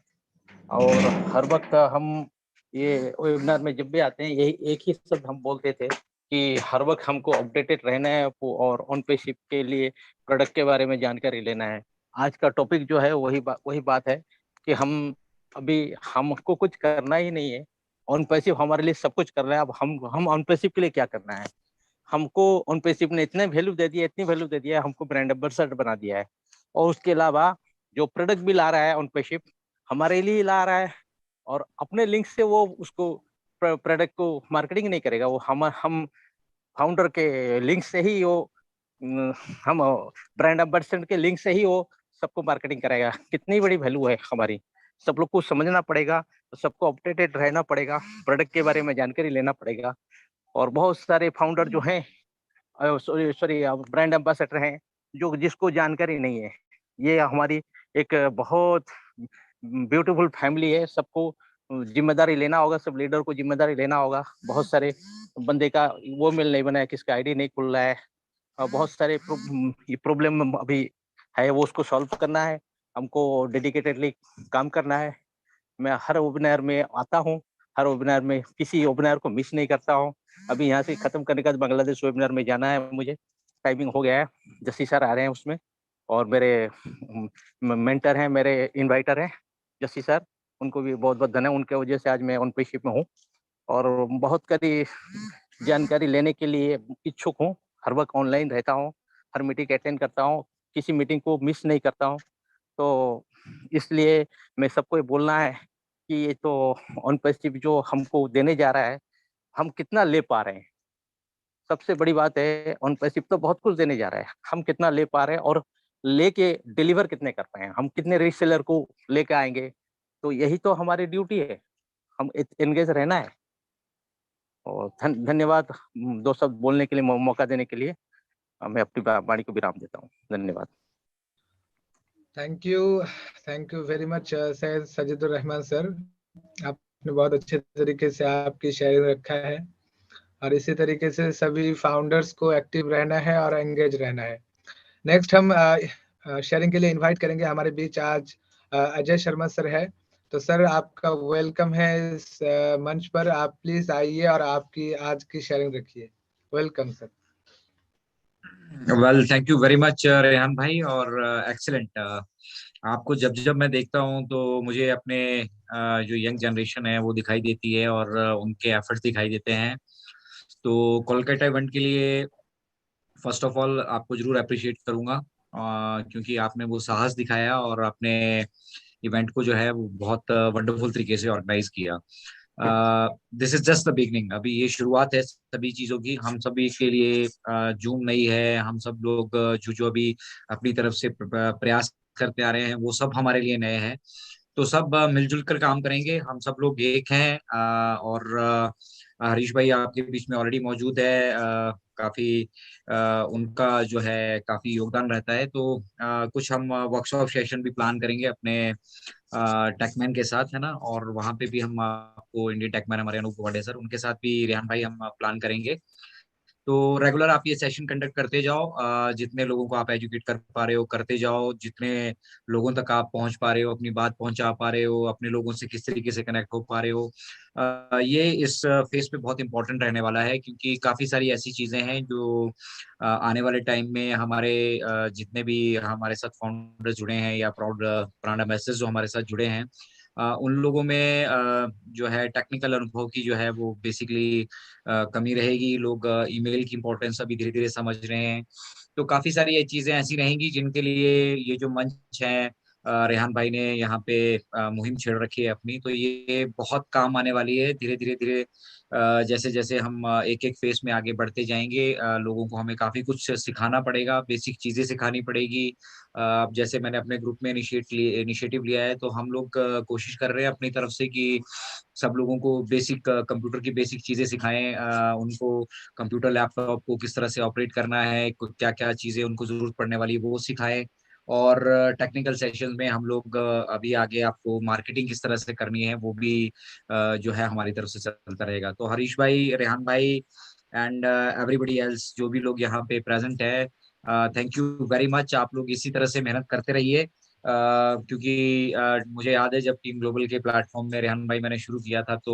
और हर वक्त हम ये वेबिनार में जब भी आते हैं, यही एक ही शब्द हम बोलते थे कि हर वक्त हमको अपडेटेड रहना है और ऑन पे शिप के लिए प्रोडक्ट के बारे में जानकारी लेना है। आज का टॉपिक जो है वही बात है कि हमको कुछ करना ही नहीं है। ऑन पैसिव हमारे लिए सब कुछ कर रहे हैं। अब हम ऑन पैसिव के लिए क्या करना है? हमको ऑन पैसिव ने इतनी वैल्यू दे दिया है, हमको ब्रांड एम्बेसडर बना दिया है। और उसके अलावा जो प्रोडक्ट भी ला रहा है ऑन पैसिव, हमारे लिए ला रहा है, और अपने लिंक से वो उसको प्रोडक्ट को मार्केटिंग नहीं करेगा। वो हम फाउंडर के लिंक से ही वो हम ब्रांड एम्बेसडर के लिंक से ही वो सबको मार्केटिंग करेगा। कितनी बड़ी वैल्यू है हमारी, सब लोग को समझना पड़ेगा, सबको अपडेटेड रहना पड़ेगा, प्रोडक्ट के बारे में जानकारी लेना पड़ेगा। और बहुत सारे फाउंडर जो हैं, सॉरी ब्रांड एम्बेसडर हैं, जो जिसको जानकारी नहीं है। ये हमारी एक बहुत ब्यूटीफुल फैमिली है। सबको जिम्मेदारी लेना होगा, सब लीडर को जिम्मेदारी लेना होगा। बहुत सारे बंदे का वो मेल नहीं बना है, किसका आईडी नहीं खुल रहा है, और बहुत सारे प्रॉब्लम अभी है, वो उसको सॉल्व करना है। हमको डेडिकेटेडली काम करना है। मैं हर वेबिनार में आता हूँ, हर वेबिनार में किसी वेबिनार को मिस नहीं करता हूँ। अभी यहाँ से खत्म करने के बाद बांग्लादेश वेबिनार में जाना है मुझे, टाइमिंग हो गया है। जस्सी सर आ रहे हैं उसमें, और मेरे मेंटर हैं, मेरे इन्वाइटर हैं जस्सी सर, उनको भी बहुत बहुत धन्यवाद। उनके वजह से आज मैं ऑन पे शिप में हूँ। और बहुत करी जानकारी लेने के लिए इच्छुक हूँ। हर वक्त ऑनलाइन रहता हूँ, हर मीटिंग अटेंड करता हूँ, किसी मीटिंग को मिस नहीं करता हूँ। तो इसलिए मैं सबको ये बोलना है कि ये तो ऑन पैसिव जो हमको देने जा रहा है, हम कितना ले पा रहे हैं। सबसे बड़ी बात है, ऑन पैसिव तो बहुत कुछ देने जा रहा है, हम कितना ले पा रहे हैं और लेके डिलीवर कितने कर पाए हैं, हम कितने रीसेलर को लेके आएंगे। तो यही तो हमारी ड्यूटी है, हम एंगेज रहना है। और धन्यवाद दो शब्द बोलने के लिए, मौका देने के लिए। मैं अपनी वाणी को विराम देता हूँ। धन्यवाद। Thank you very much Syed Sajidur Rahman sir. आपने बहुत अच्छे तरीके से आपकी शेयरिंग रखा है और इसी तरीके से सभी फाउंडर्स को एक्टिव रहना है और एंगेज रहना है। नेक्स्ट हम शेयरिंग के लिए इनवाइट करेंगे। हमारे बीच आज अजय शर्मा सर है। तो सर आपका वेलकम है इस मंच पर। आप प्लीज आइए और आपकी आज की शेयरिंग रखिए। Welcome sir. Well, thank you very much Rehan भाई। और एक्सीलेंट। आपको जब जब मैं देखता हूं तो मुझे अपने जो यंग जनरेशन है वो दिखाई देती है और उनके एफर्ट्स दिखाई देते हैं। तो कोलकाता इवेंट के लिए फर्स्ट ऑफ ऑल आपको जरूर अप्रिशिएट करूंगा, क्योंकि आपने वो साहस दिखाया और अपने इवेंट को जो है वो बहुत वंडरफुल तरीके से ऑर्गेनाइज किया। This is just the beginning. अभी ये शुरुआत है सभी चीजों की। हम सभी के लिए जूम नई है। हम सब लोग जो जो अभी अपनी तरफ से प्रयास करते आ रहे हैं वो सब हमारे लिए नए हैं। तो सब मिलजुल कर काम करेंगे। हम सब लोग एक हैं। और हरीश भाई आपके बीच में ऑलरेडी मौजूद है। काफी उनका जो है काफी योगदान रहता है। तो कुछ हम वर्कशॉप सेशन भी प्लान करेंगे अपने टेकमैन के साथ, है ना। और वहाँ पे भी हम आपको इंडियन टेकमैन हमारे अनूप वाडे सर, उनके साथ भी रेहान भाई हम प्लान करेंगे। तो रेगुलर आप ये सेशन कंडक्ट करते जाओ। जितने लोगों को आप एजुकेट कर पा रहे हो करते जाओ। जितने लोगों तक आप पहुंच पा रहे हो, अपनी बात पहुंचा पा रहे हो, अपने लोगों से किस तरीके से कनेक्ट हो पा रहे हो, ये इस फेज पे बहुत इंपॉर्टेंट रहने वाला है। क्योंकि काफी सारी ऐसी चीजें हैं जो आने वाले टाइम में हमारे जितने भी हमारे साथ फाउंडर्स जुड़े हैं या प्राउड प्राणा मैसेज जो हमारे साथ जुड़े हैं, उन लोगों में जो है टेक्निकल अनुभव की जो है वो बेसिकली कमी रहेगी। लोग ईमेल की इम्पोर्टेंस अभी धीरे धीरे समझ रहे हैं। तो काफी सारी ये चीजें ऐसी रहेंगी जिनके लिए ये जो मंच है, रेहान भाई ने यहाँ पे मुहिम छेड़ रखी है अपनी, तो ये बहुत काम आने वाली है। धीरे धीरे धीरे जैसे जैसे हम एक एक फेस में आगे बढ़ते जाएंगे, लोगों को हमें काफी कुछ सिखाना पड़ेगा, बेसिक चीजें सिखानी पड़ेगी। अब जैसे मैंने अपने ग्रुप में इनिशिएटिव लिया है, तो हम लोग कोशिश कर रहे हैं अपनी तरफ से कि सब लोगों को बेसिक कंप्यूटर की बेसिक चीजें सिखाएं। उनको कंप्यूटर लैपटॉप को किस तरह से ऑपरेट करना है, क्या क्या चीजें उनको जरूरत पड़ने वाली है वो सिखाएं। और टेक्निकल सेशन में हम लोग अभी आगे आपको मार्केटिंग किस तरह से करनी है वो भी जो है हमारी तरफ से चलता रहेगा। तो हरीश भाई, रेहान भाई एंड एवरीबडी एल्स जो भी लोग यहाँ पे प्रेजेंट है, थैंक यू वेरी मच। आप लोग इसी तरह से मेहनत करते रहिए। क्योंकि मुझे याद है जब टीम ग्लोबल के प्लेटफॉर्म में रेहान भाई मैंने शुरू किया था तो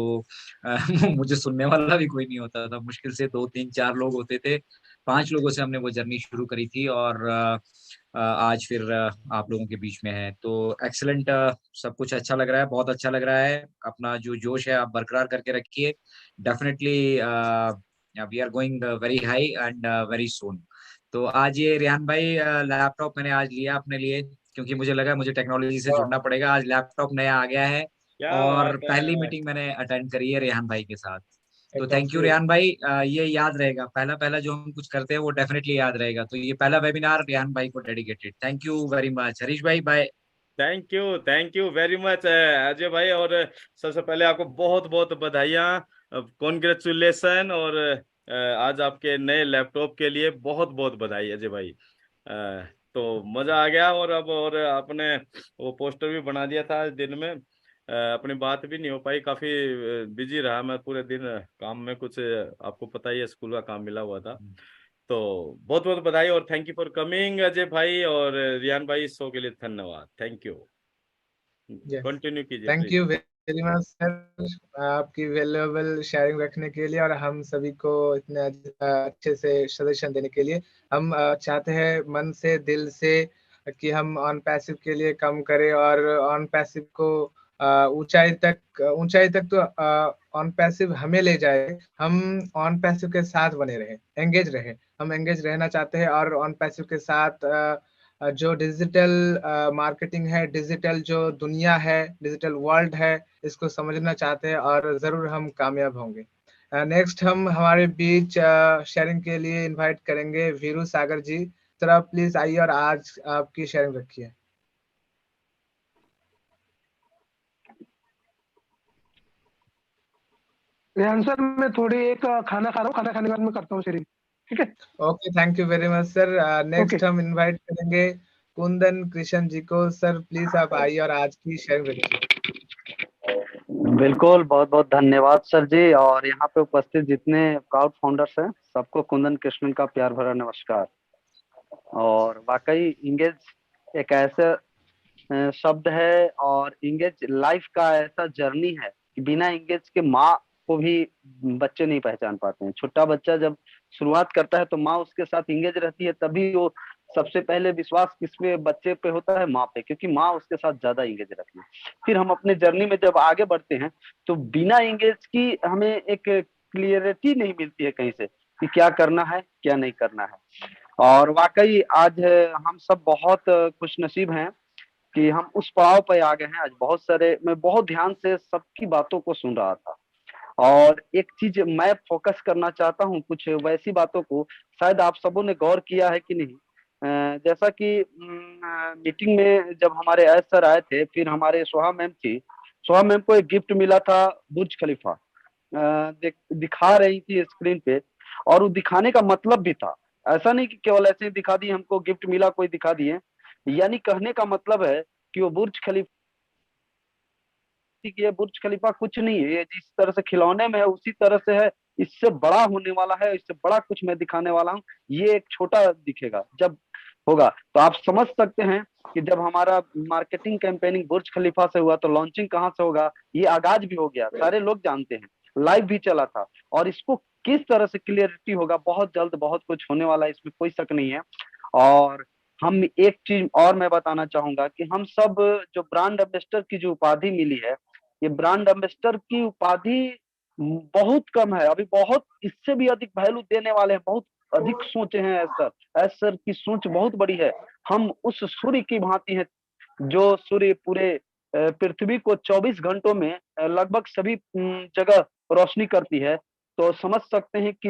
मुझे सुनने वाला भी कोई नहीं होता था। मुश्किल से 2 3 4 लोग होते थे। 5 लोगों से हमने वो जर्नी शुरू करी थी और आज फिर आप लोगों के बीच में है। तो एक्सीलेंट। सब कुछ अच्छा लग रहा है, बहुत अच्छा लग रहा है। अपना जो जोश है आप बरकरार करके रखिए। Definitely we are going very high and very soon. तो आज ये रेहान भाई लैपटॉप मैंने आज लिया अपने लिए, क्योंकि मुझे लगा मुझे टेक्नोलॉजी से जुड़ना पड़ेगा। आज लैपटॉप नया आ गया है क्या और बात पहली है। मीटिंग मैंने अटेंड करी है रेहान भाई के साथ। तो एकदम थैंक यू रेहान भाई। ये याद रहेगा, पहला पहला जो हम कुछ करते हैं वो डेफिनेटली याद रहेगा। तो ये पहला वेबिनार रेहान भाई को dedicated. Thank you very much. Harish भाई bye. Thank you very much Ajay भाई। और सबसे पहले आपको बहुत बहुत बधाइयाँ, कॉन्ग्रेचुलेसन। और आज आपके नए लैपटॉप के लिए बहुत बहुत बधाई अजय भाई। तो मजा आ गया। और अब और आपने वो पोस्टर भी बना दिया था आज दिन में। अपनी बात भी नहीं हो पाई, काफी बिजी रहा मैं पूरे दिन काम में। कुछ आपको पता ही है, स्कूल का काम मिला हुआ था। तो बहुत बहुत बधाई और thank you for coming Ajay भाई। और रियान भाई, इस शो के लिए धन्यवाद। Thank you. कंटिन्यू कीजिए thank please. You very much sir आपकी वैल्यूएबल शेयरिंग रखने के लिए और हम सभी को इतने अच्छे से सजेशन देने के लिए। हम चाहते हैं मन से दिल से कि हम ऑन पैसिव के लिए काम करें और ऑन पैसिव को ऊंचाई तक तो ऑन पैसिव हमें ले जाए, हम ऑन पैसिव के साथ बने रहे, एंगेज रहे। हम एंगेज रहना चाहते हैं और ऑन पैसिव के साथ जो डिजिटल मार्केटिंग है, डिजिटल जो दुनिया है, डिजिटल वर्ल्ड है, इसको समझना चाहते हैं और जरूर हम कामयाब होंगे। नेक्स्ट हम हमारे बीच शेयरिंग के लिए इनवाइट करेंगे वीरू सागर जी। सर आप प्लीज आइए और आज आपकी शेयरिंग रखिए। सर मैं थोड़ी एक खाना खा रहा हूँ, खाना खाने के बाद मैं करता हूँ शेयरिंग, ठीक है? Okay, thank you very much sir. Next हम इनवाइट करेंगे कुंदन कृष्ण जी को। सर प्लीज आप आइए और आज की शेयरिंग रखिए। बिल्कुल, बहुत बहुत धन्यवाद सर जी, और यहाँ पे उपस्थित जितने प्राउड फाउंडर्स हैं सबको कुंदन कृष्णन का प्यार भरा नमस्कार। और वाकई इंगेज एक ऐसा शब्द है और इंगेज लाइफ का ऐसा जर्नी है कि बिना इंगेज के माँ को भी बच्चे नहीं पहचान पाते हैं। छोटा बच्चा जब शुरुआत करता है तो माँ उसके साथ इंगेज रहती है, तभी वो सबसे पहले विश्वास किस पे बच्चे पे होता है? माँ पे, क्योंकि माँ उसके साथ ज्यादा इंगेज रहती है। फिर हम अपने जर्नी में जब आगे बढ़ते हैं तो बिना इंगेज की हमें एक क्लियरिटी नहीं मिलती है कहीं से कि क्या करना है क्या नहीं करना है। और वाकई आज हम सब बहुत खुशनसीब हैं कि हम उस पड़ाव पर आ गए हैं। आज मैं बहुत ध्यान से सबकी बातों को सुन रहा था और एक चीज मैं फोकस करना चाहता हूँ, कुछ वैसी बातों को शायद आप सबों ने गौर किया है कि नहीं। जैसा कि मीटिंग में जब हमारे एस सर आए थे, फिर हमारे सोहा मैम थी, सोहा मैम को एक गिफ्ट मिला था बुर्ज खलीफा, दिखा रही थी स्क्रीन पे, और वो दिखाने का मतलब भी था। ऐसा नहीं कि केवल ऐसे ही दिखा दी, हमको गिफ्ट मिला कोई दिखा दिए, यानी कहने का मतलब है कि वो बुर्ज खलीफा, ये बुर्ज खलीफा कुछ नहीं है, ये जिस तरह से खिलौने में है उसी तरह से है, इससे बड़ा होने वाला है, इससे बड़ा कुछ मैं दिखाने वाला हूँ। ये एक छोटा दिखेगा जब होगा, तो आप समझ सकते हैं कि जब हमारा मार्केटिंग कैंपेनिंग बुर्ज खलीफा से हुआ तो लॉन्चिंग कहाँ से होगा? ये आगाज भी हो गया, सारे लोग जानते हैं, लाइव भी चला था। और इसको किस तरह से क्लियरिटी होगा, बहुत जल्द बहुत कुछ होने वाला है, इसमें कोई शक नहीं है। और हम एक चीज और मैं बताना चाहूंगा कि हम सब जो ब्रांड एम्बेसडर की जो उपाधि मिली है, ये ब्रांड एम्बेसडर की उपाधि बहुत कम है, अभी बहुत इससे भी अधिक वैल्यू देने वाले हैं, बहुत अधिक सोचे हैं एस सर की सोच बहुत बड़ी है। हम उस सूर्य की भांति हैं जो सूर्य पूरे पृथ्वी को 24 घंटों में लगभग सभी जगह रोशनी करती है। तो समझ सकते हैं कि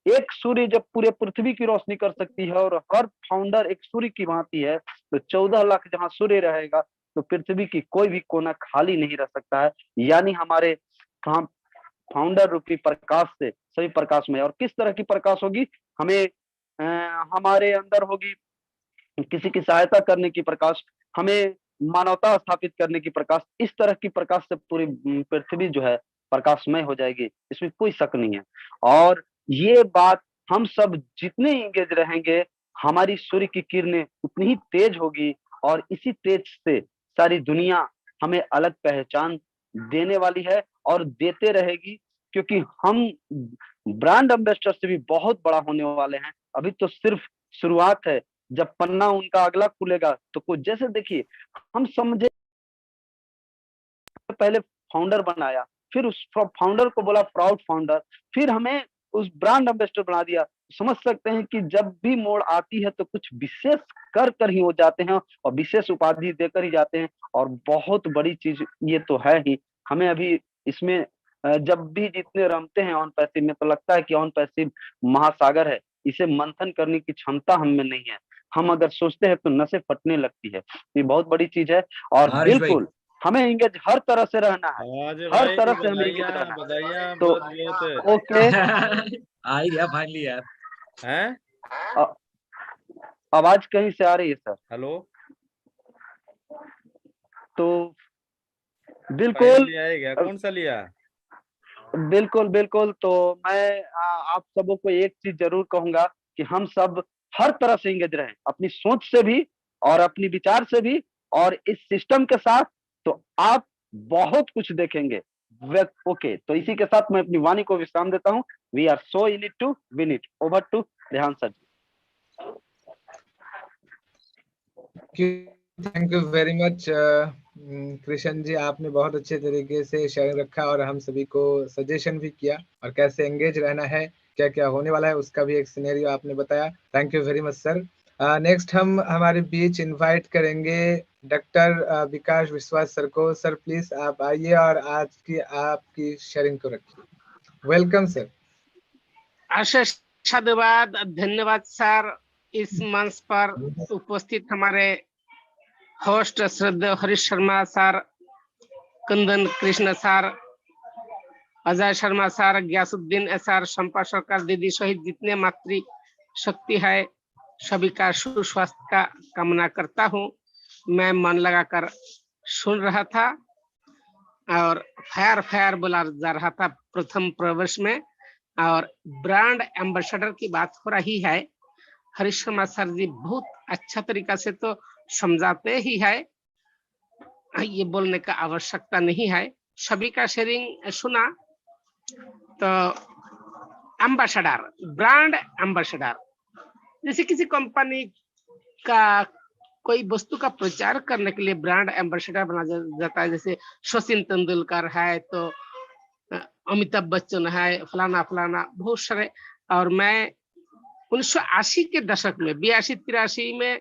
एक सूर्य जब पूरे पृथ्वी की रोशनी कर सकती है और हर फाउंडर एक सूर्य की भांति है, तो 14 लाख जहां सूर्य रहेगा तो पृथ्वी की कोई भी कोना खाली नहीं रह सकता है। यानी हमारे फाउंडर रूपी प्रकाश से सभी प्रकाश में, और किस तरह की प्रकाश होगी? हमें हमारे अंदर होगी किसी की सहायता करने की प्रकाश, हमें मानवता स्थापित करने की प्रकाश। इस तरह की प्रकाश से पूरी पृथ्वी जो है प्रकाशमय हो जाएगी, इसमें कोई शक नहीं है। और ये बात हम सब जितने इंगेज रहेंगे, हमारी सूर्य की किरणें उतनी ही तेज होगी और इसी तेज से सारी दुनिया हमें अलग पहचान देने वाली है और देते रहेगी, क्योंकि हम ब्रांड एम्बेसडर से भी बहुत बड़ा होने वाले हैं। अभी तो सिर्फ शुरुआत है, जब पन्ना उनका अगला खुलेगा तो कुछ, जैसे देखिए हम समझे पहले फाउंडर बनाया, फिर उस फाउंडर को बोला प्राउड फाउंडर, फिर हमें उस ब्रांड एम्बेसडर बना दिया। समझ सकते हैं कि जब भी मोड़ आती है तो कुछ विशेष कर ही हो जाते हैं और विशेष उपाधि देकर ही जाते हैं। और बहुत बड़ी चीज ये तो है ही, हमें अभी इसमें जब भी जितने रमते हैं ऑन पैसिव में, तो लगता है कि ऑन पैसिव महासागर है, इसे मंथन करने की क्षमता हम में नहीं है। हम अगर सोचते हैं तो नसें फटने लगती है। ये बहुत बड़ी चीज है और हरीश भाई, बिल्कुल हमें इंगेज हर तरह से रहना है, आवाज हर भाई तरह से हमें इंगेज बधाइयाँ रहना है। बधाइयाँ तो बहुत बहुत ओके, आ ही गया फाइनली यार। हैं। आवाज कहीं से आ रही है सर? हेलो, तो बिल्कुल फाइनली आएगा, कौन सा लिया? बिल्कुल बिल्कुल। तो मैं आप सबों को एक चीज जरूर कहूंगा कि हम सब हर तरह से इंगेज रहें, अपनी सोच से भी और अपनी विचार से भी और इस सिस्टम के साथ, तो आप बहुत कुछ देखेंगे। ओके, तो इसी के साथ मैं अपनी वाणी को विश्राम देता हूँ। We are so in it to win it. Over to Rehan sir. Thank you very much Krishna ji, आपने बहुत अच्छे तरीके से शेयर रखा और हम सभी को सजेशन भी किया और कैसे एंगेज रहना है, क्या क्या होने वाला है, उसका भी एक सिनेरियो आपने बताया। Thank you very much sir. Next हम हमारे बीच इनवाइट करेंगे डॉक्टर विकास विश्वास सर को। सर प्लीज आप आइए और आज की आपकी शेयरिंग को रखिए। Welcome sir. अशेष साधुवाद, धन्यवाद सर। इस मंच पर उपस्थित हमारे होस्ट श्रद्धेय Harish Sharma sir, Kandan Krishna sir, Ajay Sharma sir, Ghiyasuddin sir, Shampa Sarkar दीदी सहित जितने मातृ शक्ति है सभी का सुस्वास्थ्य का कामना करता हूँ। मैं मन लगाकर सुन रहा था और फायर फायर बोला जा रहा था प्रथम प्रवेश में, और ब्रांड एम्बेसडर की बात हो रही है। हरीश शर्मा सर जी बहुत अच्छा तरीका से तो समझाते ही है, ये बोलने का आवश्यकता नहीं है। सभी का शेयरिंग सुना तो एम्बेसडर, ब्रांड एम्बेसडर, जैसे किसी कंपनी का कोई वस्तु का प्रचार करने के लिए ब्रांड एम्बेसडर बना जाता है। जैसे सचिन तेंदुलकर है तो अमिताभ बच्चन है, फलाना फलाना बहुत सारे। और मैं 1980 के दशक में 82-83 में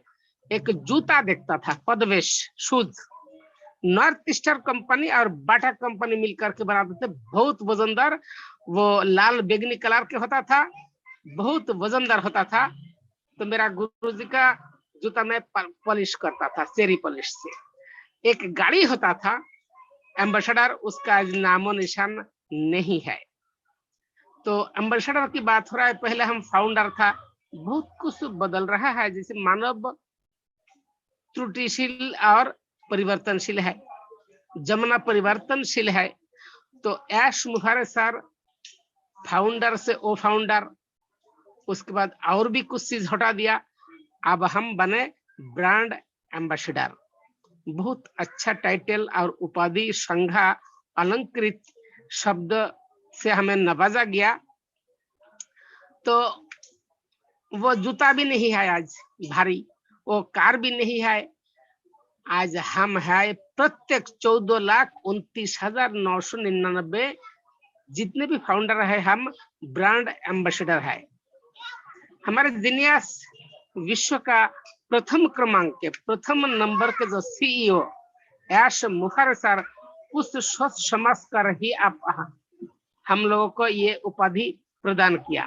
एक जूता देखता था, पदवेश शूज, नॉर्थ ईस्टर्न कंपनी और बाटा कंपनी मिलकर के बनाते थे। बहुत वजनदार, वो लाल बेगनी कलर के होता था, बहुत वजनदार होता था। तो मेरा गुरुजी का जूता मैं पॉलिश करता था चेरी पॉलिश से। एक गाड़ी होता था एम्बेसडर, उसका नामो निशान नहीं है। तो एम्बेसडर की बात हो रहा है, पहले हम फाउंडर था, बहुत कुछ बदल रहा है। जैसे मानव त्रुटिशील और परिवर्तनशील है, जमाना परिवर्तनशील है। तो ऐश मुखारे सर फाउंडर से ओ फाउंडर, उसके बाद और भी कुछ चीज हटा दिया, अब हम बने ब्रांड एम्बेसडर। बहुत अच्छा टाइटल और उपाधि, संज्ञा, अलंकृत शब्द से हमें नवाजा गया। तो वो जूता भी नहीं है आज भारी, वो कार भी नहीं है। आज हम है प्रत्येक 14,29,999 जितने भी फाउंडर है, हम ब्रांड एम्बेसडर है। हमारे जीनियस विश्व का प्रथम क्रमांक के प्रथम नंबर के जो सीईओ ऐश मुखर्जी सर, उस सोच समझ कर ही आप हम लोगों को ये उपाधि प्रदान किया।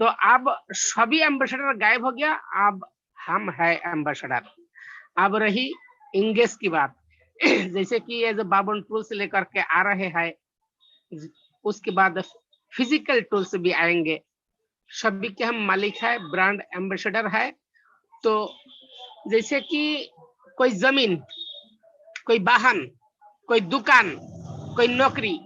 तो अब सभी एम्बेसडर गायब हो गया, अब हम है एम्बेसडर। अब रही इंगेज की बात, जैसे कि ये जो बाबन टूल्स लेकर के आ रहे हैं, उसके बाद फिजिकल टूल्स भी आएंगे। सभी के हम मालिक है, ब्रांड एम्बेसडर है। तो जैसे कि कोई जमीन, कोई वाहन, कोई दुकान, कोई नौकरी,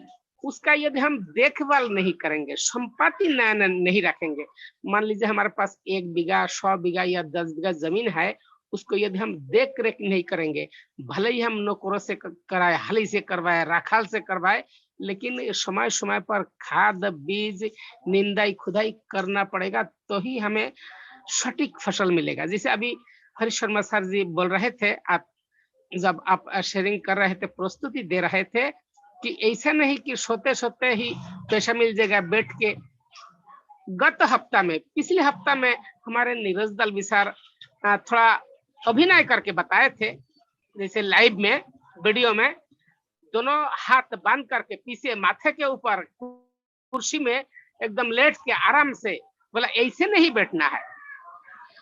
उसका यदि हम देखभाल नहीं करेंगे, संपत्ति नहीं रखेंगे, मान लीजिए हमारे पास 1 बीघा, 100 बीघा या 10 बीघा जमीन है, उसको यदि हम देख रेख नहीं करेंगे, भले ही हम नौकरों से कराए, हली से करवाए, राखाल से करवाए, लेकिन समय समय पर खाद, बीज, निंदाई, खुदाई करना पड़ेगा, तो ही हमें सटीक फसल मिलेगा। जैसे अभी हरीश शर्मा सर जी बोल रहे थे, आप जब आप शेयरिंग कर रहे थे, प्रस्तुति दे रहे थे, कि ऐसा नहीं कि सोते सोते ही पैसा मिल जाएगा बैठ के। गत हफ्ता में, पिछले हफ्ता में हमारे नीरज दल विसार थोड़ा अभिनय करके बताए थे, जैसे लाइव में, वीडियो में, दोनों हाथ बांध करके पीछे माथे के ऊपर कुर्सी में एकदम लेट के आराम से बोला, ऐसे नहीं बैठना है,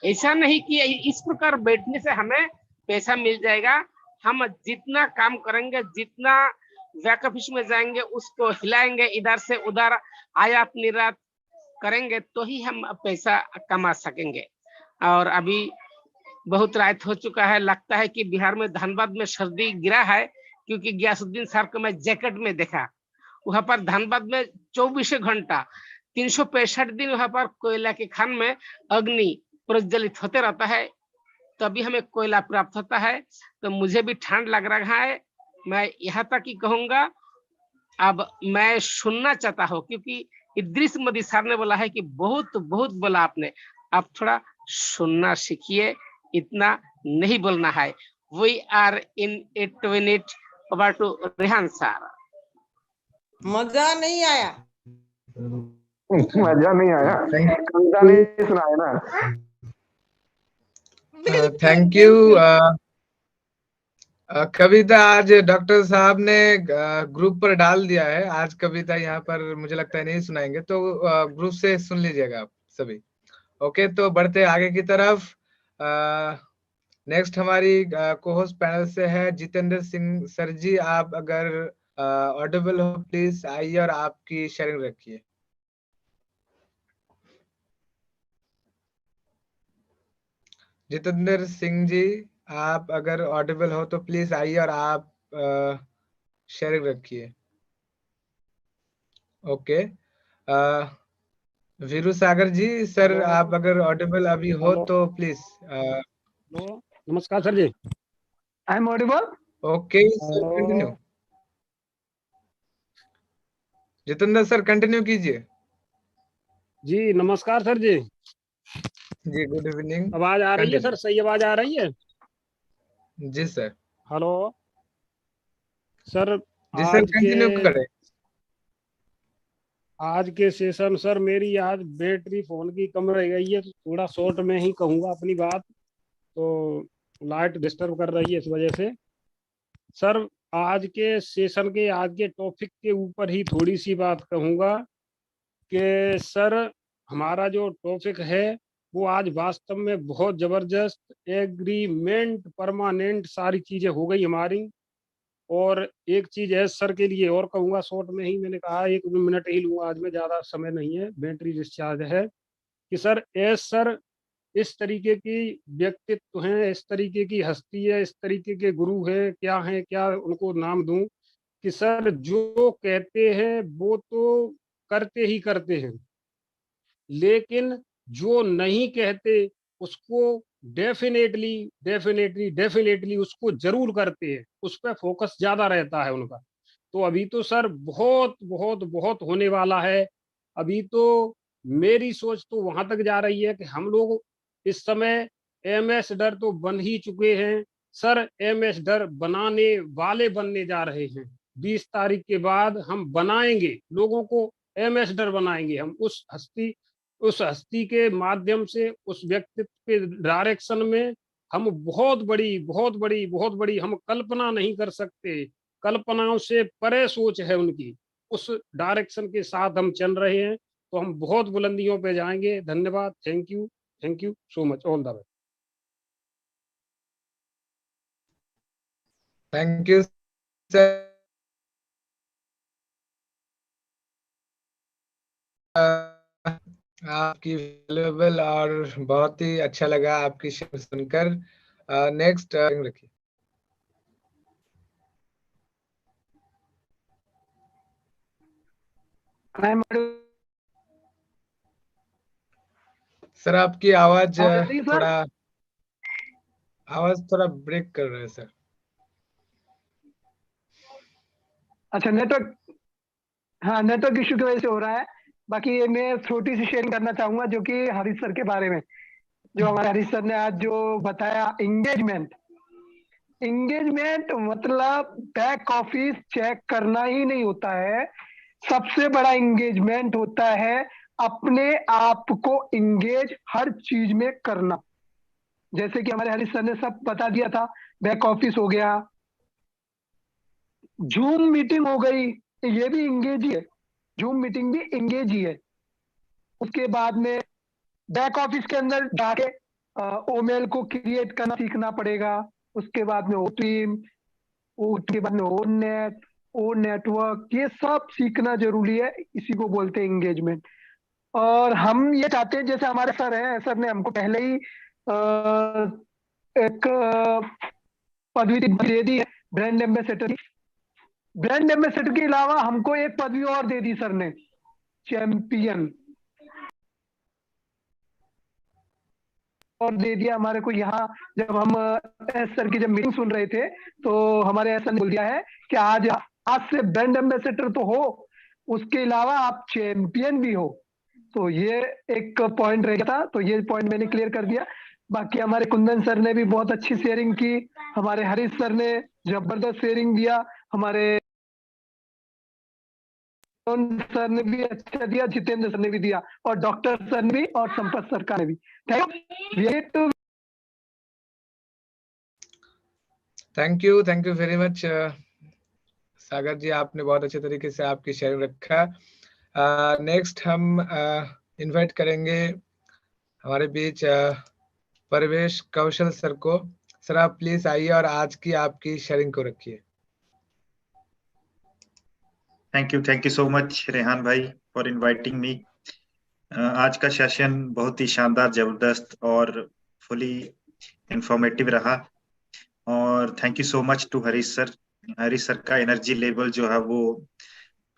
ऐसा नहीं कि इस प्रकार बैठने से हमें पैसा मिल जाएगा। हम जितना काम करेंगे, जितना बैक ऑफिस में जाएंगे, उसको हिलाएंगे, इधर से उधर आयात निर्यात करेंगे, तो ही हम पैसा कमा सकेंगे। और अभी बहुत रात हो चुका है, लगता है कि बिहार में धनबाद में सर्दी गिरा है, क्योंकि गयासुद्दीन सर को मैं जैकेट में देखा। वहां पर धनबाद में 24 घंटा 365 दिन वहां पर कोयला के खान में अग्नि प्रज्वलित होते रहता है, तभी हमें कोयला प्राप्त होता है। तो मुझे भी ठंड लग रहा है। मैं यहाँ तक ही कहूंगा, अब मैं सुनना चाहता हूँ, क्योंकि इद्रिस मोदी सर ने बोला है कि बहुत बहुत बोला आपने, आप थोड़ा सुनना सीखिए, इतना नहीं बोलना है। We are in 8 minute over to Rehan sir. मजा नहीं आया? मजा नहीं आया, कविता नहीं सुनाया ना। Thank you. कविता आज डॉक्टर साहब ने ग्रुप पर डाल दिया है। आज कविता यहाँ पर मुझे लगता है नहीं सुनाएंगे, तो ग्रुप से सुन लीजिएगा आप सभी। ओके, तो बढ़ते आगे की तरफ। नेक्स्ट हमारी को होस्ट पैनल से है जितेंद्र सिंह सर जी। आप अगर ऑडिबल हो प्लीज आइए और आपकी शेयरिंग रखिए। जितेंद्र सिंह जी, आप अगर ऑडिबल हो तो प्लीज आइए और आप शेयरिंग रखिए। ओके, वीरू सागर जी सर, आप अगर ऑडिबल अभी हो तो प्लीज। नमस्कार sir ji. I am audible. Okay sir, continue. Jitendra sir continue कीजिए। जी नमस्कार सर जी। जी गुड इवनिंग। आवाज आ रही है सर? सही आवाज आ रही है? जी सर। Hello sir. जी सर, कंटिन्यू करें। आज के सेशन सर, मेरी आज बैटरी फोन की कम रह गई है, थोड़ा शॉर्ट में ही कहूँगा अपनी बात, तो लाइट डिस्टर्ब कर रही है इस वजह से। सर आज के सेशन के आज के टॉपिक के ऊपर ही थोड़ी सी बात कहूँगा कि सर हमारा जो टॉपिक है वो आज वास्तव में बहुत ज़बरदस्त एग्रीमेंट परमानेंट सारी चीज़ें हो गई हमारी। और एक चीज़ है सर के लिए और कहूँगा, शॉर्ट में ही मैंने कहा 1 मिनट ही लूँगा, आज में ज़्यादा समय नहीं है, बैटरी डिस्चार्ज है, कि सर सर इस तरीके की व्यक्तित्व हैं, इस तरीके की हस्ती है, इस तरीके के गुरु है, क्या उनको नाम दूं, कि सर जो कहते हैं वो तो करते ही करते हैं, लेकिन जो नहीं कहते उसको डेफिनेटली उसको जरूर करते हैं, उस पर फोकस ज्यादा रहता है उनका। तो अभी तो सर बहुत बहुत बहुत होने वाला है। अभी तो मेरी सोच तो वहां तक जा रही है कि हम लोग इस समय एमएस डर तो बन ही चुके हैं सर, एमएस डर बनाने वाले बनने जा रहे हैं। 20 तारीख के बाद हम बनाएंगे, लोगों को एमएस डर बनाएंगे हम, उस हस्ती के माध्यम से, उस व्यक्तित्व के डायरेक्शन में हम बहुत बड़ी हम कल्पना नहीं कर सकते, कल्पनाओं से परे सोच है उनकी, उस डायरेक्शन के साथ हम चल रहे हैं, तो हम बहुत बुलंदियों पे जाएंगे। धन्यवाद। Thank you so much. All the best. Thank you sir. आपकी वैल्यूएबल और बहुत ही अच्छा लगा आपकी शेयर सुनकर। नेक्स्ट रखिए। सर आपकी आवाज थोड़ा ब्रेक कर रहा है सर। अच्छा, नेटवर्क, हाँ नेटवर्क इश्यू की वजह से हो रहा है। बाकी मैं छोटी सी शेयरिंग करना चाहूंगा जो कि हरीश सर के बारे में, जो हमारे हरीश सर ने आज जो बताया, एंगेजमेंट मतलब बैक ऑफिस चेक करना ही नहीं होता है, सबसे बड़ा एंगेजमेंट होता है अपने आप को एंगेज हर चीज में करना। जैसे कि हमारे हरीश सर ने सब बता दिया था, बैक ऑफिस हो गया, जूम मीटिंग हो गई, ये भी एंगेज ही है, जूम मीटिंग भी एंगेज ही है। उसके बाद में बैक ऑफिस के अंदर जाके ओमेल को क्रिएट करना सीखना पड़ेगा। उसके बाद में ओटीम, उसके बाद में ओनेट, ओ नेटवर्क, ये सब सीखना जरूरी है, इसी को बोलते हैं एंगेजमेंट। और हम ये चाहते हैं, जैसे हमारे सर हैं, सर ने हमको पहले ही एक पदवी दे दी है ब्रांड एम्बेसडर की। ब्रांड एम्बेसडर के अलावा हमको एक पदवी और दे दी सर ने, चैंपियन, और दे दिया हमारे को। यहाँ जब हम सर की जब मीटिंग सुन रहे थे तो हमारे सर ने बोल दिया है कि आज से ब्रांड एम्बेसडर तो हो, उसके अलावा आप चैंपियन भी हो। तो ये एक पॉइंट रह गया था, तो ये पॉइंट मैंने क्लियर कर दिया। बाकी हमारे कुंदन सर ने भी बहुत अच्छी शेयरिंग की, हमारे हरीश सर ने जबरदस्त शेयरिंग दिया, हमारे सर ने भी अच्छा दिया, जितेंद्र सर ने भी दिया, और डॉक्टर सर ने भी, और संपत सर का ने भी। थैंक यू वेरी मच सागर जी, आपने बहुत अच्छे तरीके से आपकी शेयरिंग रखा। नेक्स्ट हम इनवाइट करेंगे हमारे बीच परवेश कौशल सर को। सर आप प्लीज आइए और आज की आपकी शेयरिंग को रखिए। Thank you so much Rehan भाई फॉर इनवाइटिंग मी। आज का सेशन बहुत ही शानदार, जबरदस्त और फुली इंफॉर्मेटिव रहा, और thank you so much to Harish sir. Harish sir का एनर्जी लेवल जो है वो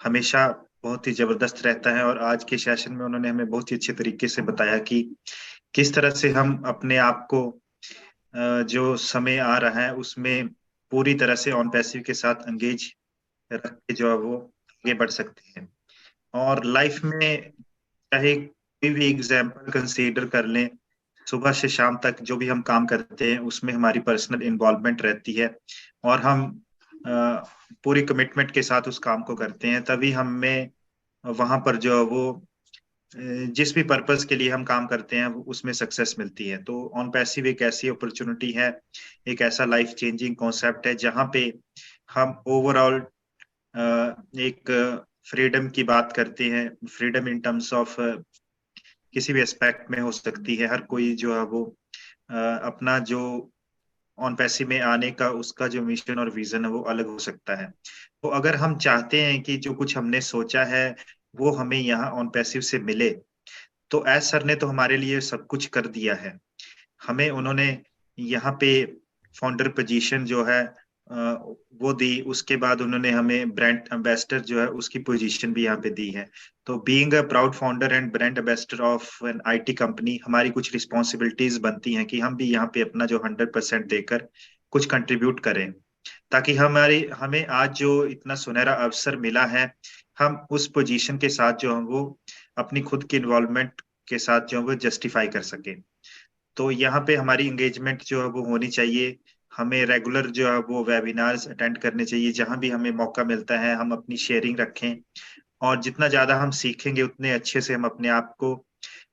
हमेशा बहुत ही जबरदस्त रहता है, और आज के सेशन में उन्होंने हमें बहुत ही अच्छे तरीके से बताया कि किस तरह से हम अपने आप को जो समय आ रहा है उसमें पूरी तरह से ऑन पैसिव के साथ एंगेज रख के जो है वो आगे बढ़ सकते हैं। और लाइफ में चाहे कोई भी एग्जाम्पल कंसीडर कर लें, सुबह से शाम तक जो भी हम काम करते हैं उसमें हमारी पर्सनल इन्वॉल्वमेंट रहती है, और हम पूरी कमिटमेंट के साथ उस काम को करते हैं, तभी हमें वहां पर जो है वो जिस भी पर्पस के लिए हम काम करते हैं उसमें सक्सेस मिलती है। तो ऑन पैसिव एक ऐसी अपॉर्चुनिटी है, एक ऐसा लाइफ चेंजिंग कॉन्सेप्ट है जहां पे हम ओवरऑल एक फ्रीडम की बात करते हैं। फ्रीडम इन टर्म्स ऑफ किसी भी एस्पेक्ट में हो सकती है। हर कोई जो है वो अपना जो ऑन पैसिव में आने का उसका जो मिशन और विजन है वो अलग हो सकता है। तो अगर हम चाहते हैं कि जो कुछ हमने सोचा है वो हमें यहाँ ऑन पैसिव से मिले, तो एज सर ने तो हमारे लिए सब कुछ कर दिया है। हमें उन्होंने यहाँ पे फाउंडर पोजीशन जो है वो दी, उसके बाद उन्होंने हमें ब्रांड एम्बेसडर जो है उसकी पोजीशन भी यहाँ पे दी है। तो being a proud founder and brand ambassador of an IT company, हमारी कुछ रिस्पॉन्सिबिलिटीज बनती हैं कि हम भी यहाँ पे अपना जो 100% देकर कुछ कंट्रीब्यूट करें, ताकि हमें आज जो इतना सुनहरा अवसर मिला है, हम उस पोजीशन के साथ जो है वो अपनी खुद की इन्वॉल्वमेंट के साथ जो है वो जस्टिफाई कर सके। तो यहाँ पे हमारी एंगेजमेंट जो है वो होनी चाहिए। हमें रेगुलर जो है वो वेबिनार्स अटेंड करने चाहिए, जहां भी हमें मौका मिलता है हम अपनी शेयरिंग रखें, और जितना ज्यादा हम सीखेंगे उतने अच्छे से हम अपने आप को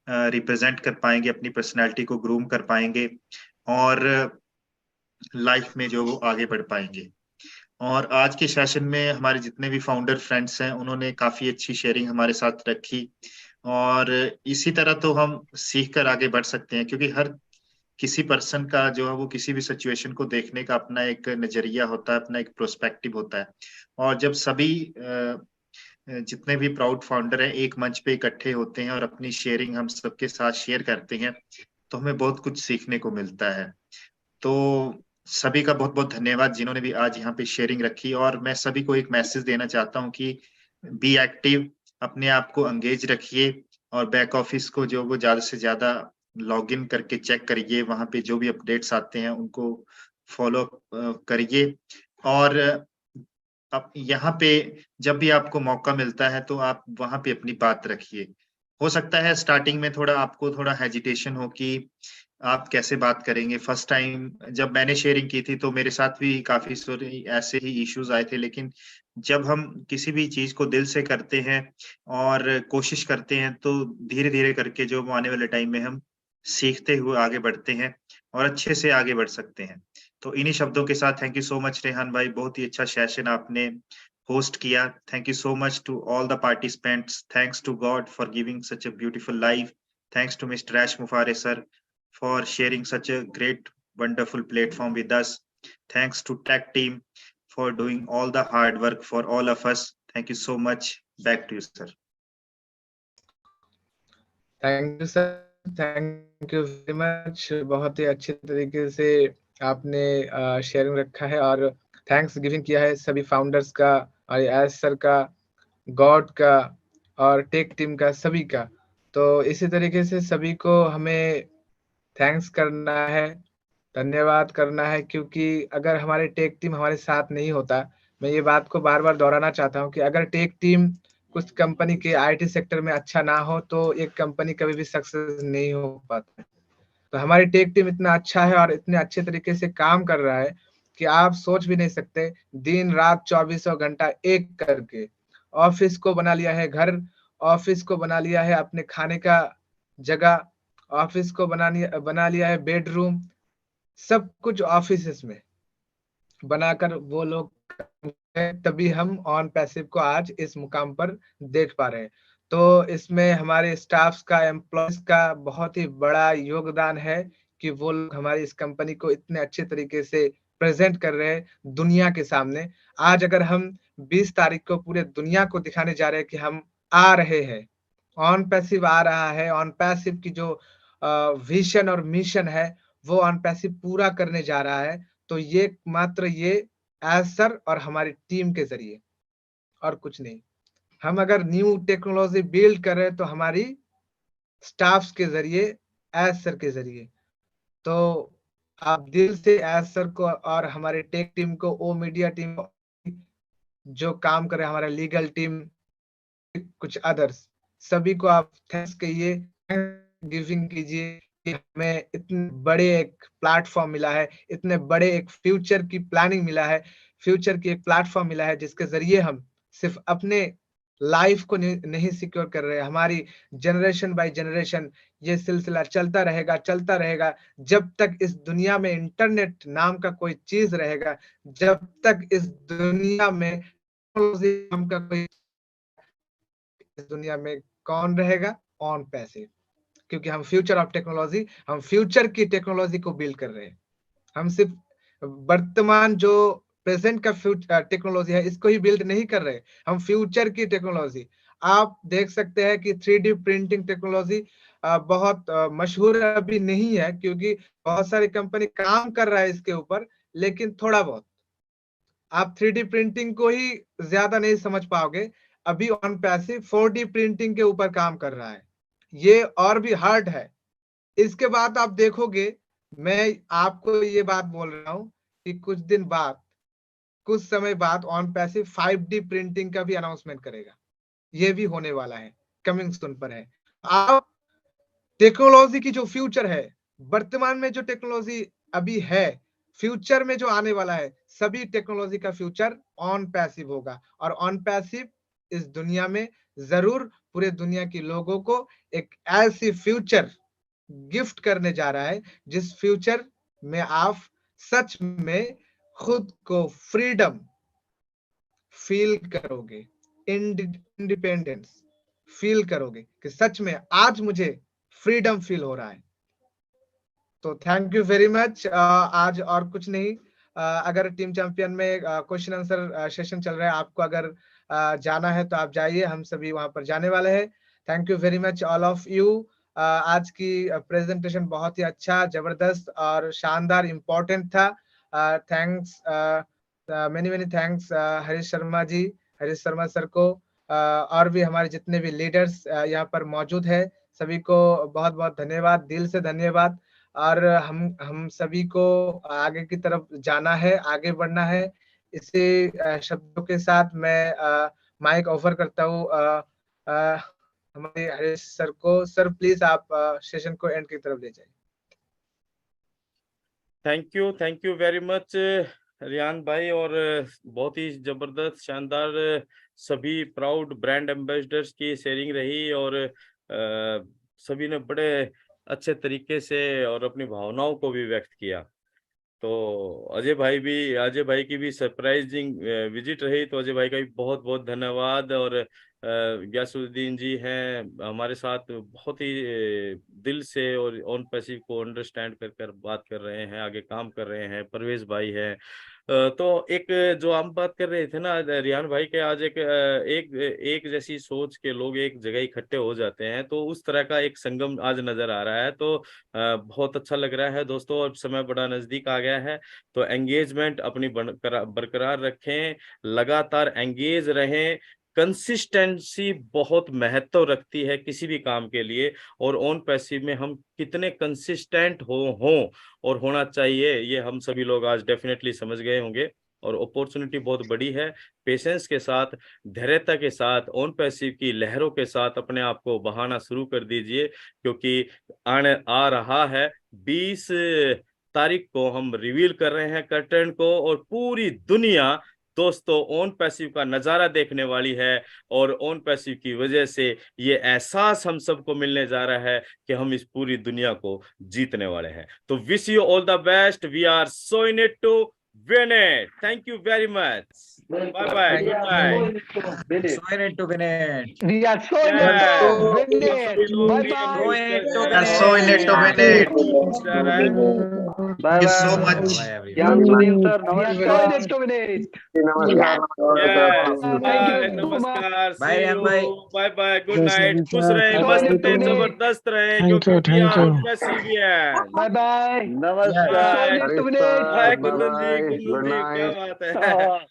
रिप्रेजेंट कर पाएंगे, अपनी पर्सनैलिटी को ग्रूम कर पाएंगे, और लाइफ में जो वो आगे बढ़ पाएंगे। और आज के सेशन में हमारे जितने भी फाउंडर फ्रेंड्स हैं उन्होंने काफी अच्छी शेयरिंग हमारे साथ रखी, और इसी तरह तो हम सीख कर आगे बढ़ सकते हैं, क्योंकि हर किसी पर्सन का जो है वो किसी भी सिचुएशन को देखने का अपना एक नजरिया होता है, अपना एक प्रोस्पेक्टिव होता है। और जब सभी जितने भी प्राउड फाउंडर हैं एक मंच पे इकट्ठे होते हैं और अपनी शेयरिंग हम सबके साथ शेयर करते हैं, तो हमें बहुत कुछ सीखने को मिलता है। तो सभी का बहुत बहुत धन्यवाद जिन्होंने भी आज यहाँ पे शेयरिंग रखी। और मैं सभी को एक मैसेज देना चाहता हूँ कि बी एक्टिव, अपने आप को एंगेज रखिए, और बैक ऑफिस को जो वो ज्यादा से ज्यादा लॉग इन करके चेक करिए, वहां पे जो भी अपडेट्स आते हैं उनको फॉलो करिए। और अब यहाँ पे जब भी आपको मौका मिलता है तो आप वहां पे अपनी बात रखिए। हो सकता है स्टार्टिंग में आपको थोड़ा हेजिटेशन हो कि आप कैसे बात करेंगे। फर्स्ट टाइम जब मैंने शेयरिंग की थी तो मेरे साथ भी काफी सारे ऐसे ही इश्यूज आए थे, लेकिन जब हम किसी भी चीज को दिल से करते हैं और कोशिश करते हैं तो धीरे धीरे करके जो आने वाले टाइम में हम सीखते हुए आगे बढ़ते हैं और अच्छे से आगे बढ़ सकते हैं। तो इन्हीं शब्दों के साथ thank you so much Rehan भाई, बहुत ही अच्छा सेशन आपने होस्ट किया। Thank you so much to all the participants. Thanks to God for giving such a beautiful life. Thanks to mister ऐश मुफारे sir for sharing such a great, wonderful platform with us. Thanks to Tech team for doing all the hard work for all of us. Thank you so much. Back to you, sir. Thank you sir, thank you very much. बहुत ही अच्छे तरीके से आपने sharing रखा है और thanks giving किया है सभी फाउंडर्स का, और एस सर का, गॉड का, और टेक टीम का, सभी का। तो इसी तरीके से सभी को हमें थैंक्स करना है, धन्यवाद करना है, क्योंकि अगर हमारे टेक टीम हमारे साथ नहीं होता, मैं ये बात को बार बार दोहराना चाहता हूँ कि अगर टेक टीम कुछ कंपनी के आईटी सेक्टर में अच्छा ना हो तो एक कंपनी कभी भी सक्सेस नहीं हो पाता। तो हमारी टेक टीम इतना अच्छा है और इतने अच्छे तरीके से काम कर रहा है कि आप सोच भी नहीं सकते। दिन रात 24 घंटा एक करके ऑफिस को बना लिया है घर, ऑफिस को बना लिया है अपने खाने का जगह, ऑफिस को बना लिया है बेडरूम, सब कुछ ऑफिस में बनाकर वो लोग, तभी हम ऑन पैसिव को आज इस मुकाम पर देख पा रहे हैं। तो इसमें हमारे स्टाफ्स का, एम्प्लॉयज का बहुत ही बड़ा योगदान है कि वो लोग हमारी इस कंपनी को इतने अच्छे तरीके से प्रेजेंट कर रहे हैं दुनिया के सामने। आज अगर हम 20 तारीख को पूरे दुनिया को दिखाने जा रहे हैं कि हम आ रहे हैं, ऑन पैसिव आ रहा है, ऑन पैसिव की जो विजन और मिशन है वो ऑन पैसिव पूरा करने जा रहा है, तो ये मात्र ये एज सर और हमारी टीम के जरिए, और कुछ नहीं। हम अगर न्यू टेक्नोलॉजी बिल्ड कर रहे हैं तो हमारी स्टाफ्स के जरिए, एज सर के जरिए। तो आप दिल से एज सर को और हमारे टेक टीम को, ओ मीडिया टीम जो काम करे, हमारा लीगल टीम, कुछ अदर्स, सभी को आप थैंक्स कहिए, गिविंग कीजिए कि हमें इतने बड़े एक प्लेटफॉर्म मिला है, इतने बड़े एक फ्यूचर की प्लानिंग मिला है, फ्यूचर की एक प्लेटफॉर्म मिला है जिसके जरिए हम सिर्फ अपने लाइफ को नहीं सिक्योर कर रहे हैं, हमारी जनरेशन बाय जनरेशन ये सिलसिला चलता रहेगा जब तक इस दुनिया में इंटरनेट नाम का कोई चीज रहेगा, जब तक इस दुनिया में टेक्नोलॉजी नाम का कोई, इस दुनिया में कौन रहेगा? On passive. क्योंकि हम फ्यूचर ऑफ टेक्नोलॉजी, हम फ्यूचर की टेक्नोलॉजी को बिल्ड कर रहे हैं। हम सिर्फ वर्तमान जो प्रेजेंट का टेक्नोलॉजी है इसको ही बिल्ड नहीं कर रहे, हम फ्यूचर की टेक्नोलॉजी। आप देख सकते हैं कि 3D प्रिंटिंग टेक्नोलॉजी बहुत मशहूर अभी नहीं है, क्योंकि बहुत सारी कंपनी काम कर रहा है इसके ऊपर, लेकिन थोड़ा बहुत आप 3D प्रिंटिंग को ही ज्यादा नहीं समझ पाओगे। अभी ऑन पैसिव 4D प्रिंटिंग के ऊपर काम कर रहा है, ये और भी हार्ड है। इसके बाद आप देखोगे, मैं आपको ये बात बोल रहा हूं कि कुछ समय बाद ऑन पैसिव 5D प्रिंटिंग का भी अनाउंसमेंट करेगा, ये भी होने वाला है, कमिंग सून पर है। आप टेक्नोलॉजी की जो फ्यूचर है, वर्तमान में जो टेक्नोलॉजी अभी है, फ्यूचर में जो आने वाला है, सभी टेक्नोलॉजी का फ्यूचर ऑन पैसिव होगा। और ऑन पैसिव इस दुनिया में जरूर पूरे दुनिया के लोगों को एक ऐसी फ्यूचर गिफ्ट करने जा रहा है जिस फ्यूचर में आप सच में खुद को फ्रीडम फील करोगे, इंडिपेंडेंस फील करोगे कि सच में आज मुझे फ्रीडम फील हो रहा है। तो थैंक यू वेरी मच। आज और कुछ नहीं, अगर टीम चैंपियन में क्वेश्चन आंसर सेशन चल रहा है, आपको अगर जाना है तो आप जाइए, हम सभी वहां पर जाने वाले हैं। Thank you very much all of you. आज की प्रेजेंटेशन बहुत ही अच्छा, जबरदस्त और शानदार, इम्पोर्टेंट था। Thanks, many thanks Harish Sharma sir को, और भी हमारे जितने भी लीडर्स यहाँ पर मौजूद है, सभी को बहुत बहुत धन्यवाद, दिल से धन्यवाद। और हम सभी को आगे की तरफ जाना है, आगे बढ़ना है। इसी शब्दों के साथ मैं माइक ऑफर करता हूँ हमारे हरीश सर को। सर प्लीज आप सेशन को एंड की तरफ ले जाइए। Thank you very much Riyan भाई, और बहुत ही जबरदस्त, शानदार, सभी प्राउड ब्रांड एम्बेसडर्स की शेयरिंग रही, और सभी ने बड़े अच्छे तरीके से और अपनी भावनाओं को भी व्यक्त किया। तो अजय भाई की भी सरप्राइजिंग विजिट रही, तो अजय भाई का भी बहुत बहुत धन्यवाद। और गयासुद्दीन जी हैं हमारे साथ, बहुत ही दिल से और ऑन पैसिव को अंडरस्टैंड कर बात कर रहे हैं, आगे काम कर रहे हैं। परवेज भाई हैं। तो एक जो हम बात कर रहे थे ना रियान भाई के, आज एक जैसी सोच के लोग एक जगह इकट्ठे हो जाते हैं, तो उस तरह का एक संगम आज नजर आ रहा है। तो बहुत अच्छा लग रहा है दोस्तों, अब समय बड़ा नजदीक आ गया है, तो एंगेजमेंट अपनी बरकरार रखें, लगातार एंगेज रहें। कंसिस्टेंसी बहुत महत्व रखती है किसी भी काम के लिए, और ऑन पैसिव में हम कितने कंसिस्टेंट हों और होना चाहिए, ये हम सभी लोग आज डेफिनेटली समझ गए होंगे। और अपॉर्चुनिटी बहुत बड़ी है। पेशेंस के साथ, धैर्यता के साथ, ऑन पैसिव की लहरों के साथ अपने आप को बहाना शुरू कर दीजिए, क्योंकि आने आ रहा है 20 तारीख को हम रिवील कर रहे हैं कर्टेन को, और पूरी दुनिया दोस्तों ऑन पैसिव का नजारा देखने वाली है। और ऑन पैसिव की वजह से ये एहसास हम सबको मिलने जा रहा है कि हम इस पूरी दुनिया को जीतने वाले हैं। तो wish you all the best, we are so in it to win it. Thank you very much, bye bye, good night. So in it to win it. We are so in it to win it. Bye bye. So in it to win it. Thank you so much. ज्ञान Sunil sir, We are so in it to win it. नमस्कार Thank you so much. नमस्कार, Bye, Rihan bhai. Bye bye, good night, खुश रहे, मस्त रहे, जबरदस्त रहे, क्योंकि we are on पैसिव हैं। Bye bye. नमस्कार। So in it to win it. Hi Kundan ji, Good क्या night. बात है। नमस्कार।